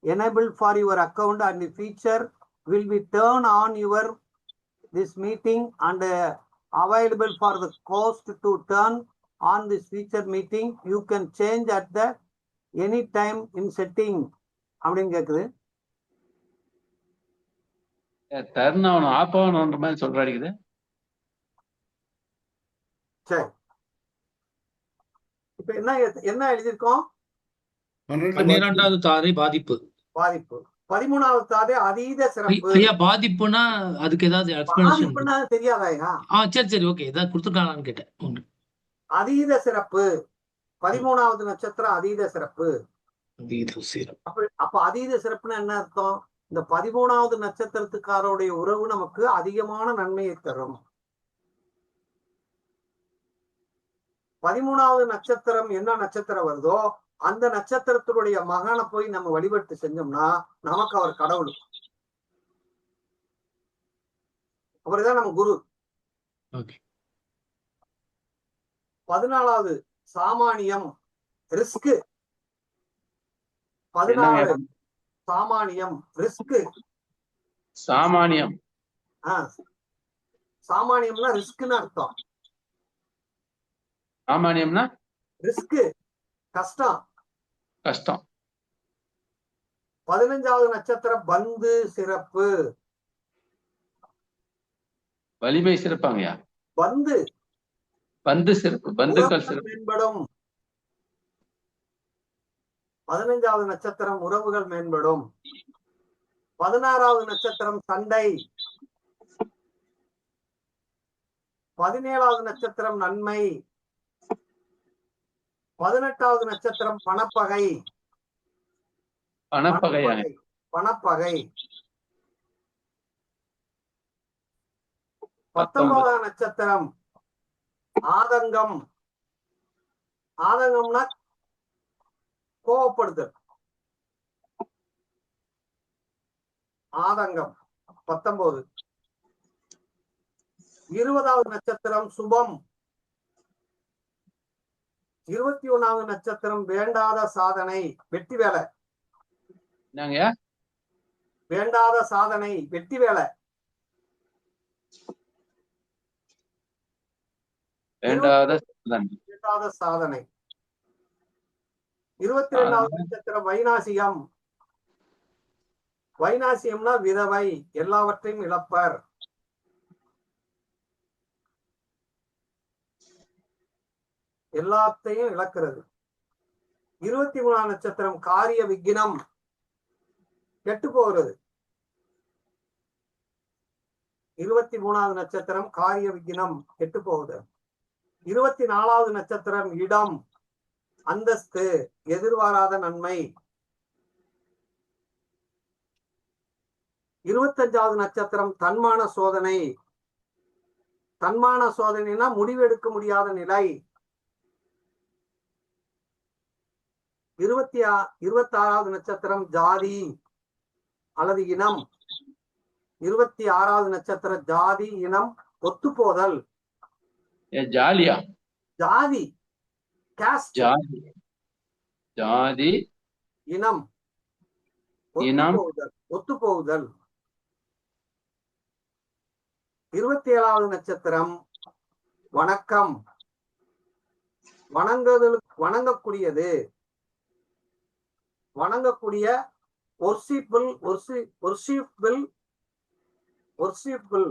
enabled for your account and the feature will be turned on your this meeting and available for the host to turn on this feature meeting. You can change at the any time in setting அப்படின்னு கேக்குது. டர்ன் ஆகணும், ஆஃப் ஆகணும்ன்ற மாதிரி சொல்றாடிக்குது. சரி, இப்ப என்ன எழுதியிருக்கோம்? 12வது தாரை பாதிப்பு. பாதிப்பு. 13வது தாரை அதீத சிறப்பு. ஐயா பாதிப்புனா அதுக்கு ஏதாவது எக்ஸ்பிளனேஷன்? பாதிப்புன்னா தெரியாதாயா? சரி ஓகே, ஏதாவது கொடுத்துருக்காங்கன்னு கேட்டேன். அதீத சிறப்பு. 13வது நட்சத்திரம் அதீத சிறப்பு. அப்ப அதீத சிறப்புன்னா என்ன அர்த்தம்? இந்த 13வது நட்சத்திரத்துக்காரோடைய உறவு நமக்கு அதிகமான நன்மையை தரும். 13வது நட்சத்திரம் என்ன நட்சத்திரம் வருதோ அந்த நட்சத்திரத்தினுடைய மகனை போய் நம்ம வழிபட்டு செஞ்சோம்னா நமக்கு அவர் கடவுள். அவர்தான் நம்ம குரு. 14வது சாமானியம், ரிஸ்க். 14 சாமானியம், ரிஸ்க். சாமானியம், சாமானியம்னா ரிஸ்க்னு அர்த்தம். சாமானியம்னா ரிஸ்க், கஷ்டம். கஷ்டம். 15வது நட்சத்திரம் பந்து சிறப்பு. வலிமை சிறப்பாங்கய்யா. பந்து பந்து சிறப்பு, பந்துக்கள் சிறப்பு மேம்படும். 15வது நட்சத்திரம் உறவுகள் மேம்படும். 16வது நட்சத்திரம் சண்டை. 17வது நட்சத்திரம் நன்மை. 18வது நட்சத்திரம் பணப்பகை. பணப்பகையா? பணப்பகை. 19வது நட்சத்திரம் ஆதங்கம். ஆதங்கம்னா கோவப்படுதல். ஆதங்கம் 19. 20வது நட்சத்திரம் சுபம். 21வது நட்சத்திரம் வேண்டாத சாதனை, வெற்றி வேலை. என்னங்கய்யா? வேண்டாத சாதனை, வெற்றி வேலை. வேண்டாத சாதனை. 22வது நட்சத்திரம் வைநாசிகம். வைநாசியம்னா விதவை, எல்லாவற்றையும் இழப்பர். எல்லாத்தையும் இழக்கிறது. 23வது நட்சத்திரம் காரிய விக்னம், கெட்டு போகிறது. 23வது நட்சத்திரம் காரிய விக்னம், கெட்டு போகுது. 24வது நட்சத்திரம் இடம், அந்தஸ்து, எதிர்பாராத நன்மை. 25வது நட்சத்திரம் தன்மான சோதனை. தன்மான சோதனைனா முடிவெடுக்க முடியாத நிலை. 26வது நட்சத்திரம் ஜாதி அல்லது இனம். 26வது நட்சத்திரம் ஜாதி இனம் ஒத்துப்போதல். ஜாலியா ஜாதி caste, ஜாதி ஜாதி இனம் இனம் ஒத்துப்போகுதல். 27வது நட்சத்திரம் வணக்கம், வணங்கக்கூடியது, வணங்கக்கூடிய worshipful, worshipful, worshipable.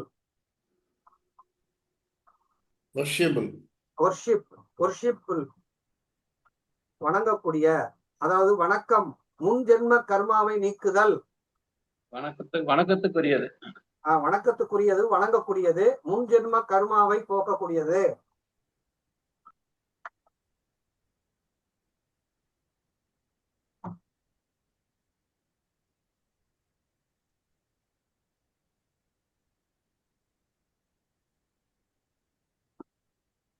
worshipful, வணங்கக்கூடிய, அதாவது வணக்கம், முன் ஜென்ம கர்மாவை நீக்குதல். வணக்கத்துக்குரியது, வணக்கத்துக்குரியது, வணங்கக்கூடியது, முன் ஜென்ம கர்மாவை போக்கக்கூடியது.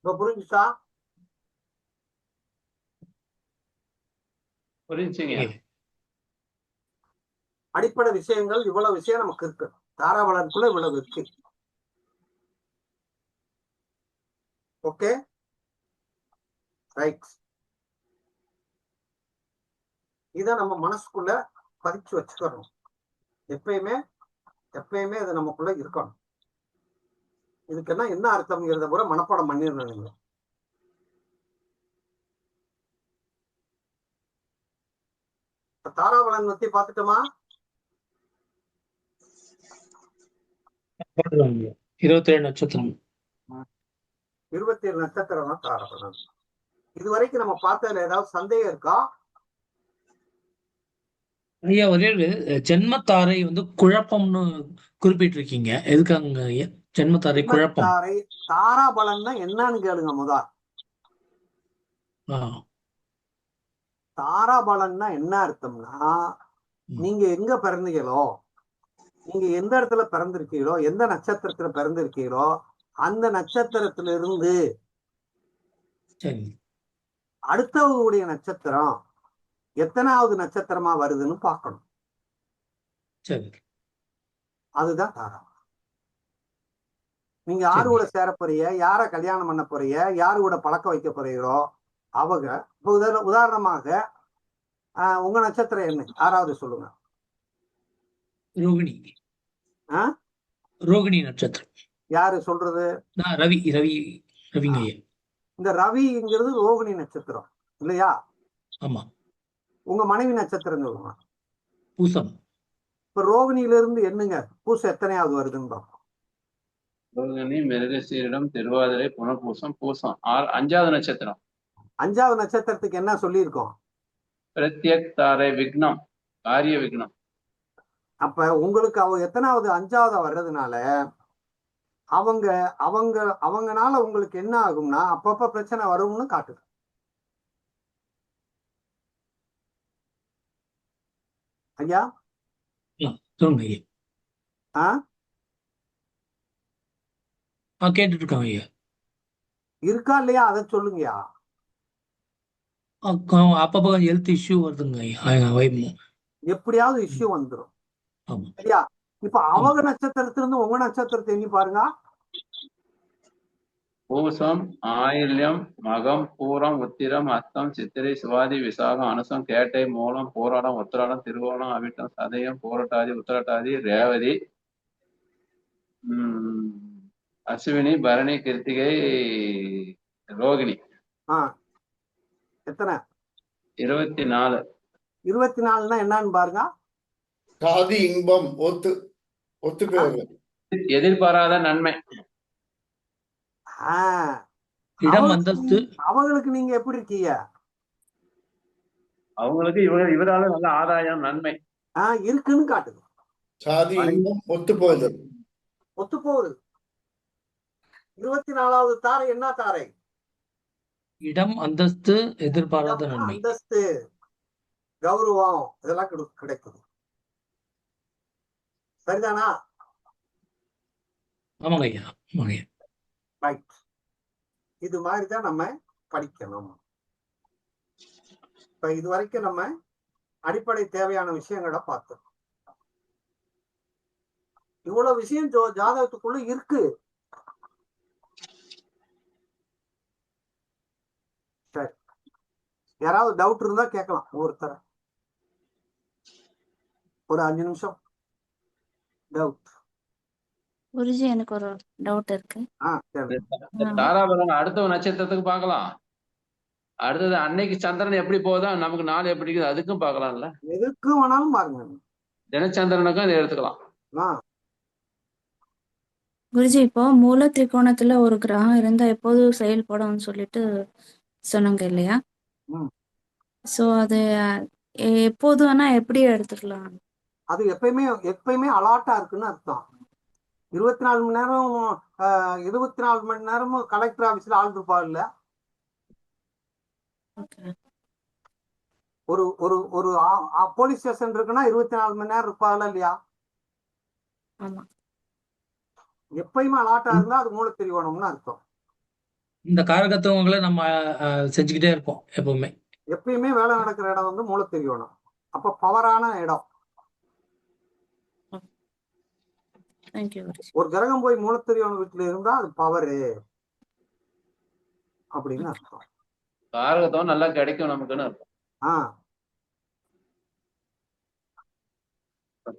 இப்ப புரிஞ்சுச்சா? புரிஞ்சுங்க. அடிப்படை விஷயங்கள் இவ்வளவு விஷயம் நமக்கு இருக்கு. தாராபலனுக்குள்ள இவ்வளவு இருக்கு. Okay, right. இத நம்ம மனசுக்குள்ள பதிச்சு வச்சுக்கணும். எப்பயுமே இது நமக்குள்ள இருக்கணும். இதுக்கு என்ன அர்த்தம்ங்கிறத கூட மனப்பாடம் பண்ணிடணும் நீங்க. தாராபலன் பத்தி பாத்துட்டோமா? 27 நட்சத்திரம். 27 நட்சத்திரம் தான் தாராபலன். இதுவரைக்கும் நம்ம பார்த்ததுல ஏதாவது சந்தேகம் இருக்கா? ஐயா, ஒரே ஒரு ஜென்மத்தாரை வந்து குழப்பம்னு குறிப்பிட்டிருக்கீங்க. எதுக்காங்க ஐயா ஜென்மத்தாரை குழப்பம்? தாராபலன்னா என்னன்னு கேளுங்க முதல். தாராபலன்னா என்ன அர்த்தம்னா, நீங்க எங்க பிறந்தீங்களோ, நீங்க எந்த இடத்துல பிறந்திருக்கீங்களோ, எந்த நட்சத்திரத்துல பிறந்திருக்கீங்களோ, அந்த நட்சத்திரத்துல இருந்து அடுத்தவங்களுடைய நட்சத்திரம் எத்தனாவது நட்சத்திரமா வருதுன்னு பார்க்கணும். அதுதான் தாராபலன். நீங்க யாரு கூட சேர போறீங்க, யார கல்யாணம் பண்ண போறீங்க, யாரு கூட பழக்க வைக்க போறீங்களோ அவங்க. இப்ப உதாரணமாக உங்க நட்சத்திரம் என்ன, யாராவது சொல்லுங்க. ரோகிணி. ரோகிணி நட்சத்திரம். யாரு சொல்றது? ரவிங்க. இந்த ரவிங்கிறது ரோகிணி நட்சத்திரம் இல்லையா? ஆமா. உங்க மனைவி நட்சத்திரம் சொல்லுங்க. பூசம். இப்ப ரோகிணியில இருந்து என்னங்க பூசம் எத்தனையாவது வருதுன்னு பார்ப்போம். ரோகிணி, மிருகசீரிடம், திருவாதிரை, புனர்பூசம், பூசம் 5வது நட்சத்திரம். 5வது நட்சத்திரத்துக்கு என்ன சொல்லியிருக்கோம்? பிரத்யக் தாரை விக்னம், காரிய விக்னம். அப்ப உங்களுக்கு எத்தனாவது 5வது வர்றதுனால அவங்கனால உங்களுக்கு என்ன ஆகும்னா அப்பப்ப பிரச்சனை வரும்னு காட்டுது. ஐயா கேட்டுட்டு இருக்கோம் ஐயா. இருக்கா இல்லையா அதை சொல்லுங்கயா. அப்பப்ப ஹெல்த் இஷ்யூ வருதுங்க ஐயா. எப்படியாவது இஷ்யூ வந்துடும். சரியா? இப்ப அவங்க நட்சத்திரத்திலிருந்து உங்க நட்சத்திரத்தை எண்ணி பாருங்க. பூசம், ஆயில்யம், மகம், பூரம், உத்திரம், அஸ்தம், சித்திரை, சுவாதி, விசாகம், அனுசம், கேட்டை, மூலம், போராடம், உத்திராடம், திருவோணம், அவிட்டம், சதயம், போராட்டாதி, உத்திரட்டாதி, ரேவதி, அஸ்வினி, பரணி, கிருத்திகை, ரோகிணி. எத்தனை? 24. 24னா என்னன்னு பாருங்க. சாதி, இன்பம், எதிர்பாராத நன்மை. இடம், அந்தஸ்து. அவங்களுக்கு நீங்க எப்படி இருக்கீங்க? அவங்களுக்கு இவரால நல்ல ஆதாயம், நன்மை இருக்குன்னு காட்டுது. சாதி, இன்பம், ஒத்துப்போகுது. 24வது தாரை என்ன தாரை? இடம், அந்தஸ்து, எதிர்பாராத நன்மை. அந்தஸ்து, கௌரவம், இதெல்லாம் கிடைக்குது. சரிதானா? ஆமாங்க ஐயா. ரைட். இது மாதிரிதான் நம்ம படிக்கணும். இப்ப இது வரைக்கும் நம்ம அடிப்படை தேவையான விஷயங்களை பார்த்தோம். இவ்வளவு விஷயம் ஜாதகத்துக்குள்ள இருக்கு. சரி, யாராவது டவுட் இருந்தா கேட்கலாம் ஒவ்வொருத்தர. ஒரு 5 நிமிஷம் டவுட். குருஜி எனக்கு ஒரு டவுட் இருக்கு. சரி. தாராபுரம் அடுத்த நட்சத்திரத்துக்கு பார்க்கலாம். அடுத்தது அன்னைக்கு சந்திரன் எப்படி போதோ நமக்கு நாள் எப்படி இருக்குது அதுக்கும் பார்க்கலாம்ல. எதுக்கு வேணாலும் பாருங்க. தினச்சந்திரனுக்கும் இதை எடுத்துக்கலாம். குருஜி இப்போ மூல திரிகோணத்துல ஒரு கிரகம் இருந்தா எப்போதும் செயல்படும்னு சொல்லிட்டு சொன்னாங்க இல்லையா? சோ அது எப்போது வேணா எப்படி எடுத்துக்கலாம்? அது எப்பயுமே அலாட்டா இருக்குன்னு அர்த்தம். 24 மணி நேரம் 24 மணி நேரமும் கலெக்டர் ஆபீஸ்ல ஆள் இருப்பா இல்ல. ஒரு ஒரு ஒரு போலீஸ் ஸ்டேஷன் இருக்குன்னா 24 மணி நேரம் இருப்பாள் இல்லையா? ஆமா. எப்பயுமே அலாட்டா இருந்தா அது மூல திரிகோணம்னு அர்த்தம். இந்த காரகத்துவங்களை நம்ம செஞ்சுக்கிட்டே இருப்போம் எப்பவுமே. எப்பயுமே வேலை நடக்கிற இடம் வந்து மூல திரிகோணம். அப்ப பவரான இடம். ஒரு கிரகம் போய் மூல திரிகோண வீட்டுல இருந்தா அது பவரு அப்படின்னு அர்த்தம். காரகத்துவம் நல்லா கிடைக்கும் நமக்குன்னு அர்த்தம்.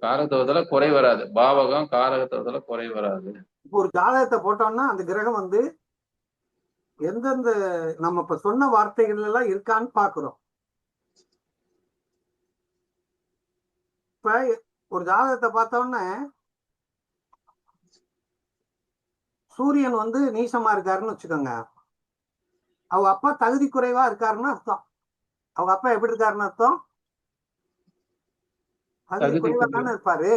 காரகத்துவத்துல குறை வராது. பாவகம் காரகத்துவத்துல குறை வராது. இப்போ ஒரு ஜாதகத்தை போட்டோம்னா அந்த கிரகம் வந்து எந்தெந்த நம்ம இப்ப சொன்ன வார்த்தைகள் எல்லாம் இருக்கான்னு பாக்குறோம். இப்ப ஒரு ஜாதகத்தை பார்த்தோம்னா சூரியன் வந்து நீசமா இருக்காருன்னு வச்சுக்கோங்க. அவங்க அப்பா தகுதி குறைவா இருக்காருன்னு அர்த்தம். அவங்க அப்பா எப்படி இருக்காருன்னு அர்த்தம்? தகுதி குறைவா தானே இருப்பாரு.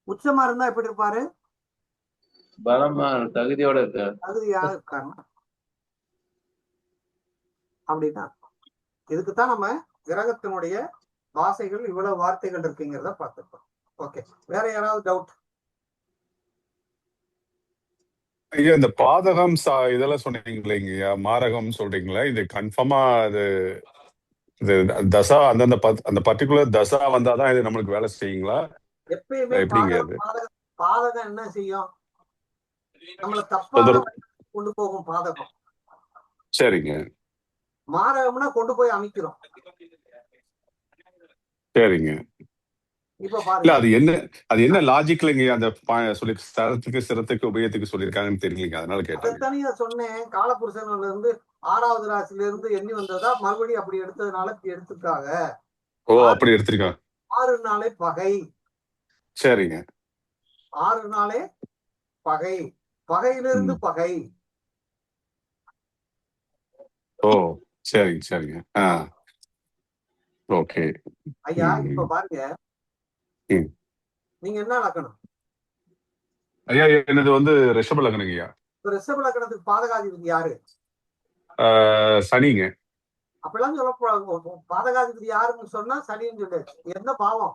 உச்சமா இருந்தா எப்படி இருப்பாரு? பலமா தகுதியோட இருக்காரு. தகுதியாக இருக்காரு அப்படின்னா. இதுக்குத்தான் நம்ம கிரகத்தினுடைய பாசைகள் இவ்வளவு வார்த்தைகள் இருக்குங்கிறத பார்த்துருக்கோம். ஓகே, வேற யாராவது டவுட்? ஐயா இந்த பாதகம் இதெல்லாம் சொன்னீங்களே ஐயா, மாரகம் சொல்றீங்களா, இது கன்ஃபார்மா அது தசா அந்தந்த அந்த பர்டிகுலர் தசா வந்தாதான் இது நம்மளுக்கு வேலை செய்யுங்களா? எப்பயுமே எப்படிங்க அது? பாதகம் என்ன செய்யும்? நம்மள தப்பா கொண்டு போகும் பாதகம். சரிங்க. மாரகம்னா கொண்டு போய் அமைக்கிறோம். சரிங்க. இப்ப இல்ல பாருங்க, அது என்ன லாஜிக்லங்க அந்த சொல்லி ஸ்தலத்துக்கு சிரத்துக்கு உபயத்துக்கு சொல்லியிருக்காங்கன்னு தெரியலீங்க, அதனால கேட்டேன். அதைத்தானே சொன்னேன். காலபுருஷன்ல இருந்து 6வது ராசியில இருந்து எண்ணி வந்ததா மறுபடியும் அப்படி எடுத்ததுனால எடுத்துக்காக. ஓ அப்படி எடுத்திருக்காங்க. 6 நாளே பகை. சரிங்க. 6 நாளே பகை. பகையிலிருந்து பகை. ஓ சரிங்க சரிங்க. ஓகே ஐயா இப்ப பாருங்க, நீங்க என்ன லக்கணம்? ஐயா என்னது வந்து ரிஷப லக்னங்க ஐயா. ரிஷப லக்கணத்துக்கு பாதகாதிபதி யாரு? சனிங்க. அப்பெல்லாம் சொல்லக்கூடாது. பாதகாதிபதி யாருன்னு சொன்னா சனின்னு சொல்லு. என்ன பாவம்?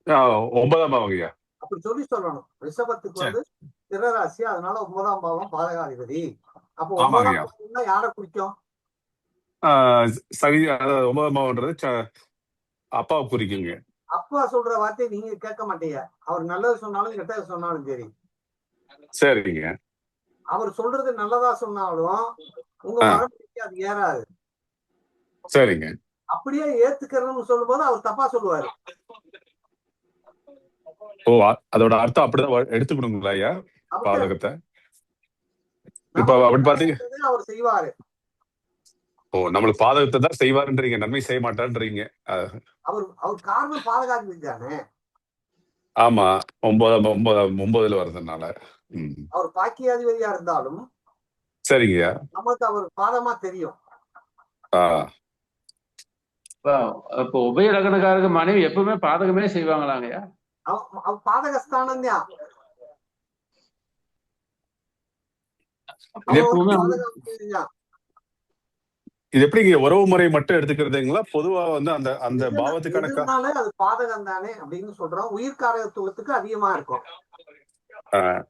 9ஆம் பாவம் ஐயா. அப்படி சொல்லணும். ரிஷபத்துக்கு வந்து திரராசி, அதனால 9ஆம் பாவம் பாதகாதிபதி. அப்போ 9ஆம் பாவம்னா யாரை குறிக்கும்? சனி. 9ஆம் பாவம்ன்றது அப்பாவை குறிக்குங்க. அப்பா சொல்ற வார்த்தையை நீங்க கேட்க மாட்டீங்க. அவர் நல்லது சொன்னாலும் கெட்டது சொன்னாலும் சரி. சரிங்க. அவர் சொல்றது நல்லதா சொன்னாலும் உங்க மரபுக்கு அது ஏறாது. சரிங்க. அப்படியே ஏத்துக்கிறதுன்னு சொல்லும் போது அவர் தப்பா சொல்லுவாரு. ஓ அதோட அர்த்தம் அப்படிதான் எடுத்துக்கணுங்களா ஐயா பாதகத்தை? இப்ப அப்படி பாத்தீங்க அவர் செய்வாரு. ஓ நம்மளுக்கு பாதகத்தை தான் செய்வாருன்றீங்க, நன்மை செய்ய மாட்டான்றீங்க. அவர் காரணம் பாதகாதிபதி தானே. ஆமா 9ல வர்றதுனால. அவர் பாக்கியாதிபதியா இருந்தாலும் சரிங்கய்யா, நமக்கு அவர் பாதமா தெரியும். இப்போ உபய லக்னக்காரருக்கு மனைவி எப்பவுமே பாதகமே செய்வாங்களாங்கய்யா? அவர் பாதகஸ்தானம் தான். இது எப்படிங்க உறவு முறை மட்டும் எடுத்துக்கிறதுங்களா? பொதுவா வந்து அந்த அந்த பாவத்துக்கு கணக்காலே அது பாதகம் தானே அப்படின்னு சொல்றோம். உயிர்காரகத்துவத்துக்கு அதிகமா இருக்கும்.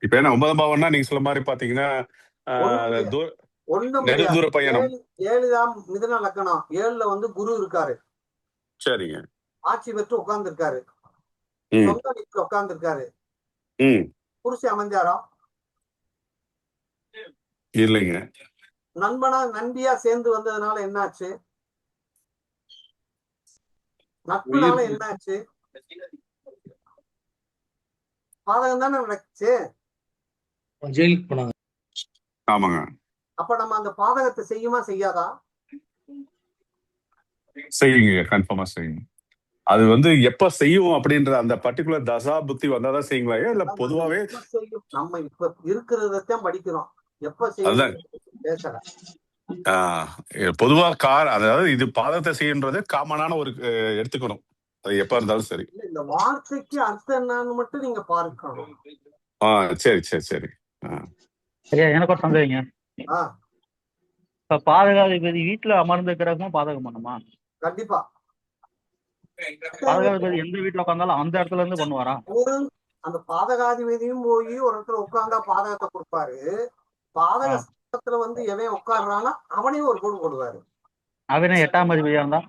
இப்ப என்ன 9ஆம் பாவம்னா நீங்க சொல்ல மாதிரி பாத்தீங்கன்னா ஒண்ணு முடியாது. நெடுந்தூர பயணம். 7 மிதுன லக்கணம், 7ல வந்து குரு இருக்காரு, சரிங்க. ஆட்சி பெற்று உட்கார்ந்து இருக்காரு, ம் சொந்த வீட்டுல உட்கார்ந்து இருக்காரு. ம் புருஷன் அமைஞ்சாரா? இல்லைங்க. நண்பியா சேர்ந்து வந்ததுனால என்னாச்சு? நட்புனால உயிர் என்னாச்சு? பாதகம் தானே நடக்குச்சு. ஜெயிலுக்கு போனாங்க. ஆமாங்க. அப்ப நம்ம அந்த பாதகத்தை செய்யுமா செய்யாதா? செய்யுங்க, கன்ஃபார்மா செய்யுங்க. அது வந்து எப்ப செய்யும் அப்படின்ற அந்த பர்டிகுலர் தசா புத்தி வந்தாதான் செய்யுங்களா இல்ல நம்ம பொதுவாவே? எப்ப செய்யும்? நம்ம இப்ப இருக்கிறதான் படிக்கிறோம். எப்ப அதுதான் செய்யும் பேசல. பொதுவா அதாவது இது பாதகத்தை செய்யுன்றது காமனான ஒரு எடுத்துக்கணும். அது எப்ப இருந்தாலும் சரி. இந்த வார்த்தைக்கு அர்த்தம் என்னன்னு மட்டும் நீங்க பார்க்கணும். சரி சரி சரி. ஐயா எனக்கு ஒரு சந்தேகங்க. ஆஹ் இப்ப பாதகாதிபதி வீட்டுல அமர்ந்த கிரகமும் பாதகம் பண்ணுமா? கண்டிப்பா. பாதகாதிபதி எந்த வீட்டுல உட்கார்ந்தாலும் அந்த இடத்துல இருந்து பண்ணுவாரா? அந்த பாதகாதிபதியும் போய் ஒரு இடத்துல உட்கார்ந்தா பாதகத்தை கொடுப்பாரு. பாதக ஸ்தானத்துல வந்து எவன் உட்கார்றானா அவனையும் ஒரு கோடு போடுவாரு. அவனே 8ஆம் அதிபதியா இருந்தா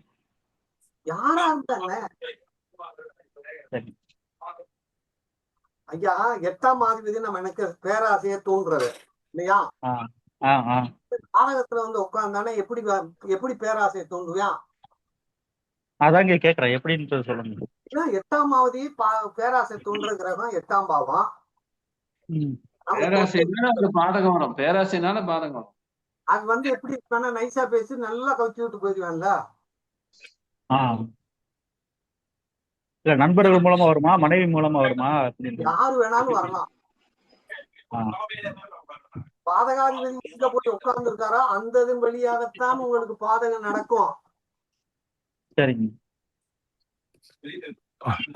யாரா இருந்தாங்க சரி. ஐயா, 8ஆம் அதிபதி நம்ம எனக்கு பேராசையை தூண்டுறது இல்லையா? பாதகத்துல வந்து உட்கார்ந்தானே எப்படி பேராசையை தூண்டுவியான்? அதான் கேக்குறேன் எப்படின்னு சொல்லுங்க. 8ஆம் அவதி பேராசை தூண்டுற கிரகம் 8ஆம் பாவம். பேராசைனால அது பாதகம் வரும். பேராசைனால பாதகம் வரும். அது வந்து எப்படி இருப்பானா நைஸா பேசி நல்லா கவுச்சி விட்டு போயிடுவான்ல. இல்ல நண்பர்கள் மூலமா வருமா, மனைவி மூலமா வருமா? யாரு வேணாலும் வரலாம். பாதகாதிபதி எங்க போய் உட்கார்ந்து இருக்காரோ அந்த இதன் வழியாகத்தான் உங்களுக்கு பாதகம் நடக்கும். சரிங்க.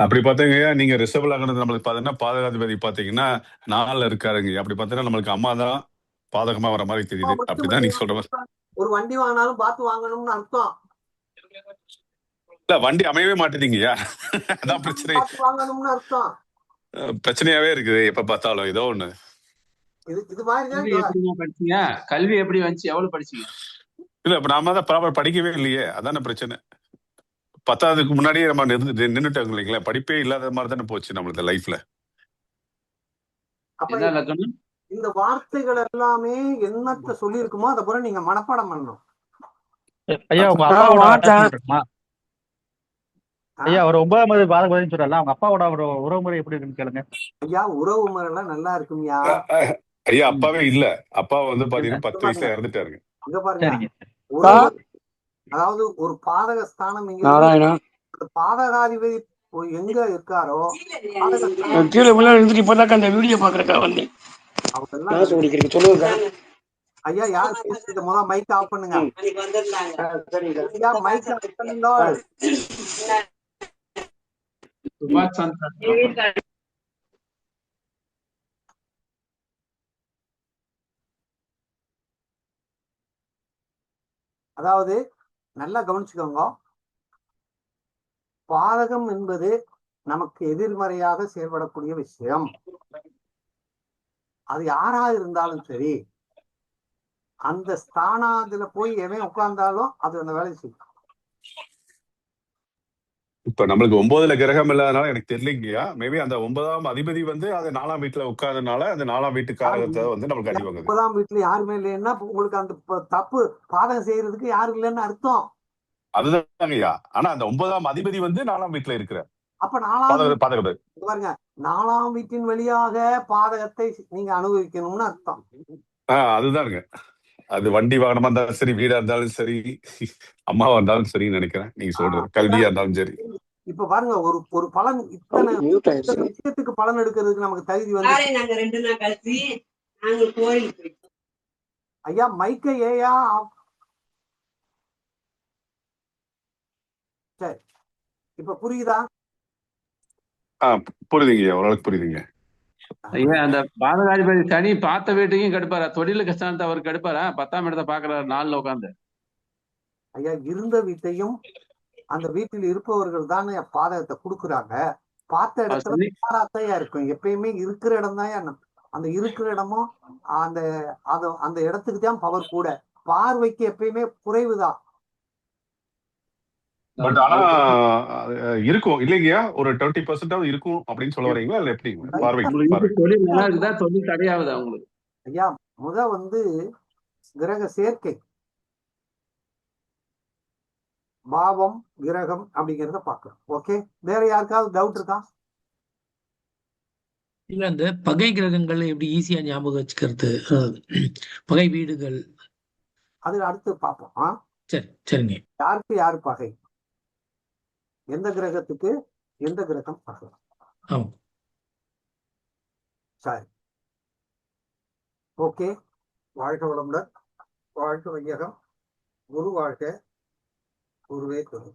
அப்படி பாத்தீங்க நீங்க ரிசர்வ் ஆகிறது நம்மளுக்கு பாத்தீங்கன்னா பாதகாதிபதி பாத்தீங்கன்னா 4 இருக்காருங்க. அப்படி பாத்தீங்கன்னா நம்மளுக்கு அம்மா தான் பாதகமா வர மாதிரி தெரியுது. அப்படிதான் நீங்க சொல்ற மாதிரி. ஒரு வண்டி வாங்கினாலும் பார்த்து வாங்கணும்னு அர்த்தம். இல்ல வண்டி அமையவே மாட்டேதீங்கய்யா. அதான் பிரச்சனை. பார்த்து வாங்கணும்னு அர்த்தம். பிரச்சனையாவே இருக்குது எப்ப பார்த்தாலும் ஏதோ ஒண்ணு. இது மாதிரி படிச்சீங்க. கல்வி எப்படி வந்துச்சு? எவ்வளவு படிச்சீங்க? இல்ல இப்ப நாம தான் ப்ராப்பர் படிக்கவே இல்லையே, அதான பிரச்சனை. 10ஆவதுக்கு முன்னாடியே நம்ம நின்னுட்டோம் இல்லைங்களா? படிப்பே இல்லாத மாதிரி தானே போச்சு நம்மளுக்கு லைஃப்ல. இந்த வார்த்தைகள் எல்லாமே என்னத்த சொல்லி இருக்குமோ அதை பூரா நீங்க மனப்பாடம் பண்ணணும். ஐயா உங்க அப்பாவோட ஐயா ஒரு 9ஆம் பாதகம் சொல்றல அவங்க அப்பாவோட உறவு முறை எப்படி இருக்குன்னு கேளுங்க. ஐயா உறவு முறை எல்லாம் நல்லா இருக்கும்யா. ஐயா அப்பாவே இல்ல. அப்பா வந்து பாத்தீங்கன்னா 10 வயசுல இறந்துட்டாருங்க. இங்க பாருங்க, அதாவது ஒரு பாதக ஸ்தானம் பாதகாதிபதி எங்க இருக்காரோ அந்த வீடியோ பாக்குறக்கா வந்து ஐயா யார் பேசுறது முதல்ல மைக் ஆஃப் பண்ணுங்க. ஐயா மைக் ஆஃப் பண்ணுங்க. அதாவது நல்லா கவனிச்சுக்கோங்க. பாதகம் என்பது நமக்கு எதிர்மறையாக செயல்படக்கூடிய விஷயம். அது யாரா இருந்தாலும் சரி, அந்த ஸ்தானத்துல போய் எவன் உட்கார்ந்தாலும் அது அந்த வேலை செய்யும். இப்ப நம்மளுக்கு 9ல கிரகம் இல்லாதனால எனக்கு தெரியலங்கய்யா. மேபி அந்த 9ஆம் அதிபதி வந்து அது 4ஆம் வீட்டுல உட்கார்ந்தனால அந்த 4ஆம் வீட்டு காரகத்தை வந்து நம்மளுக்கு அடி வாங்குது. 9ஆம் வீட்டுல யாருமே இல்லைன்னா உங்களுக்கு அந்த தப்பு பாதகம் செய்யறதுக்கு யாரும் இல்லைன்னு அர்த்தம். அதுதான் ஐயா. ஆனா அந்த 9ஆம் அதிபதி வந்து 4ஆம் வீட்டுல இருக்கிற அப்ப 4ஆம் பாருங்க 4ஆம் வீட்டின் வழியாக பாதகத்தை நீங்க அனுபவிக்கணும்னு அர்த்தம். அதுதானுங்க. அது வண்டி வாகனமா இருந்தாலும் சரி, வீடா இருந்தாலும் சரி, அம்மாவா இருந்தாலும் சரி நினைக்கிறேன் நீங்க சொல்றது. கல்வியா இருந்தாலும் சரி. இப்ப பாருங்க ஒரு பலன் இத்தனை விஷயத்துக்கு பலன் எடுக்கிறதுக்கு நமக்கு தகுதி வந்து ஐயா மைக்க ஏயா சரி இப்ப புரியுதா? புரியுதுங்க, ஓரளவுக்கு புரியுதுங்க. ஐயா அந்த பாதகாதிபதி சனி பார்த்த வீட்டுக்கும் கெடுப்பாரா? தொழிலுக்கு ஸ்தானத்தை அவர் கெடுப்பாரா? 10ஆம் இடத்தை பாக்குறாரு 4ல உட்காந்து. ஐயா இருந்த வீட்டையும் அந்த வீட்டில் இருப்பவர்கள் தானே பாதகத்தை கொடுக்குறாங்க. பார்த்த இடத்துல பாராத்தையா இருக்கும். எப்பயுமே இருக்கிற இடம் தான் அந்த இருக்கிற இடமும் அந்த அந்த இடத்துக்கு தான் பவர் கூட. பார்வைக்கு எப்பயுமே குறைவுதான். பட் ஆனா இருக்கும் இல்லைங்கய்யா, ஒரு 20% இருக்கும் அப்படின்னு சொல்ல வரீங்களா இல்ல எப்படி பார்வைக்கு? தொழில் நல்லா இருக்குதா, தொழில் தடையாகுதா உங்களுக்கு? ஐயா கிரக சேர்க்கை, பாவம், கிரகம் அப்படிங்கிறத பார்க்கணும். ஓகே, வேற யாருக்காவது டவுட் இருக்கா? இல்ல அந்த பகை கிரகங்கள் எப்படி ஈஸியா ஞாபகம் வச்சுக்கிறது, பகை வீடுகள், அது அடுத்து பார்ப்போம். சரி சரிங்க. யாருக்கு யாரு பகை, எந்த கிரகத்துக்கு எந்த கிரகம் பகை. ஆமா. சரி, ஓகே. வாழ்க வளமுடன், வாழ்க வையகம், குரு வாழ்க, குருவே துணை.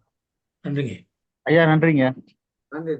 நன்றிங்க ஐயா. நன்றிங்க. நன்றி.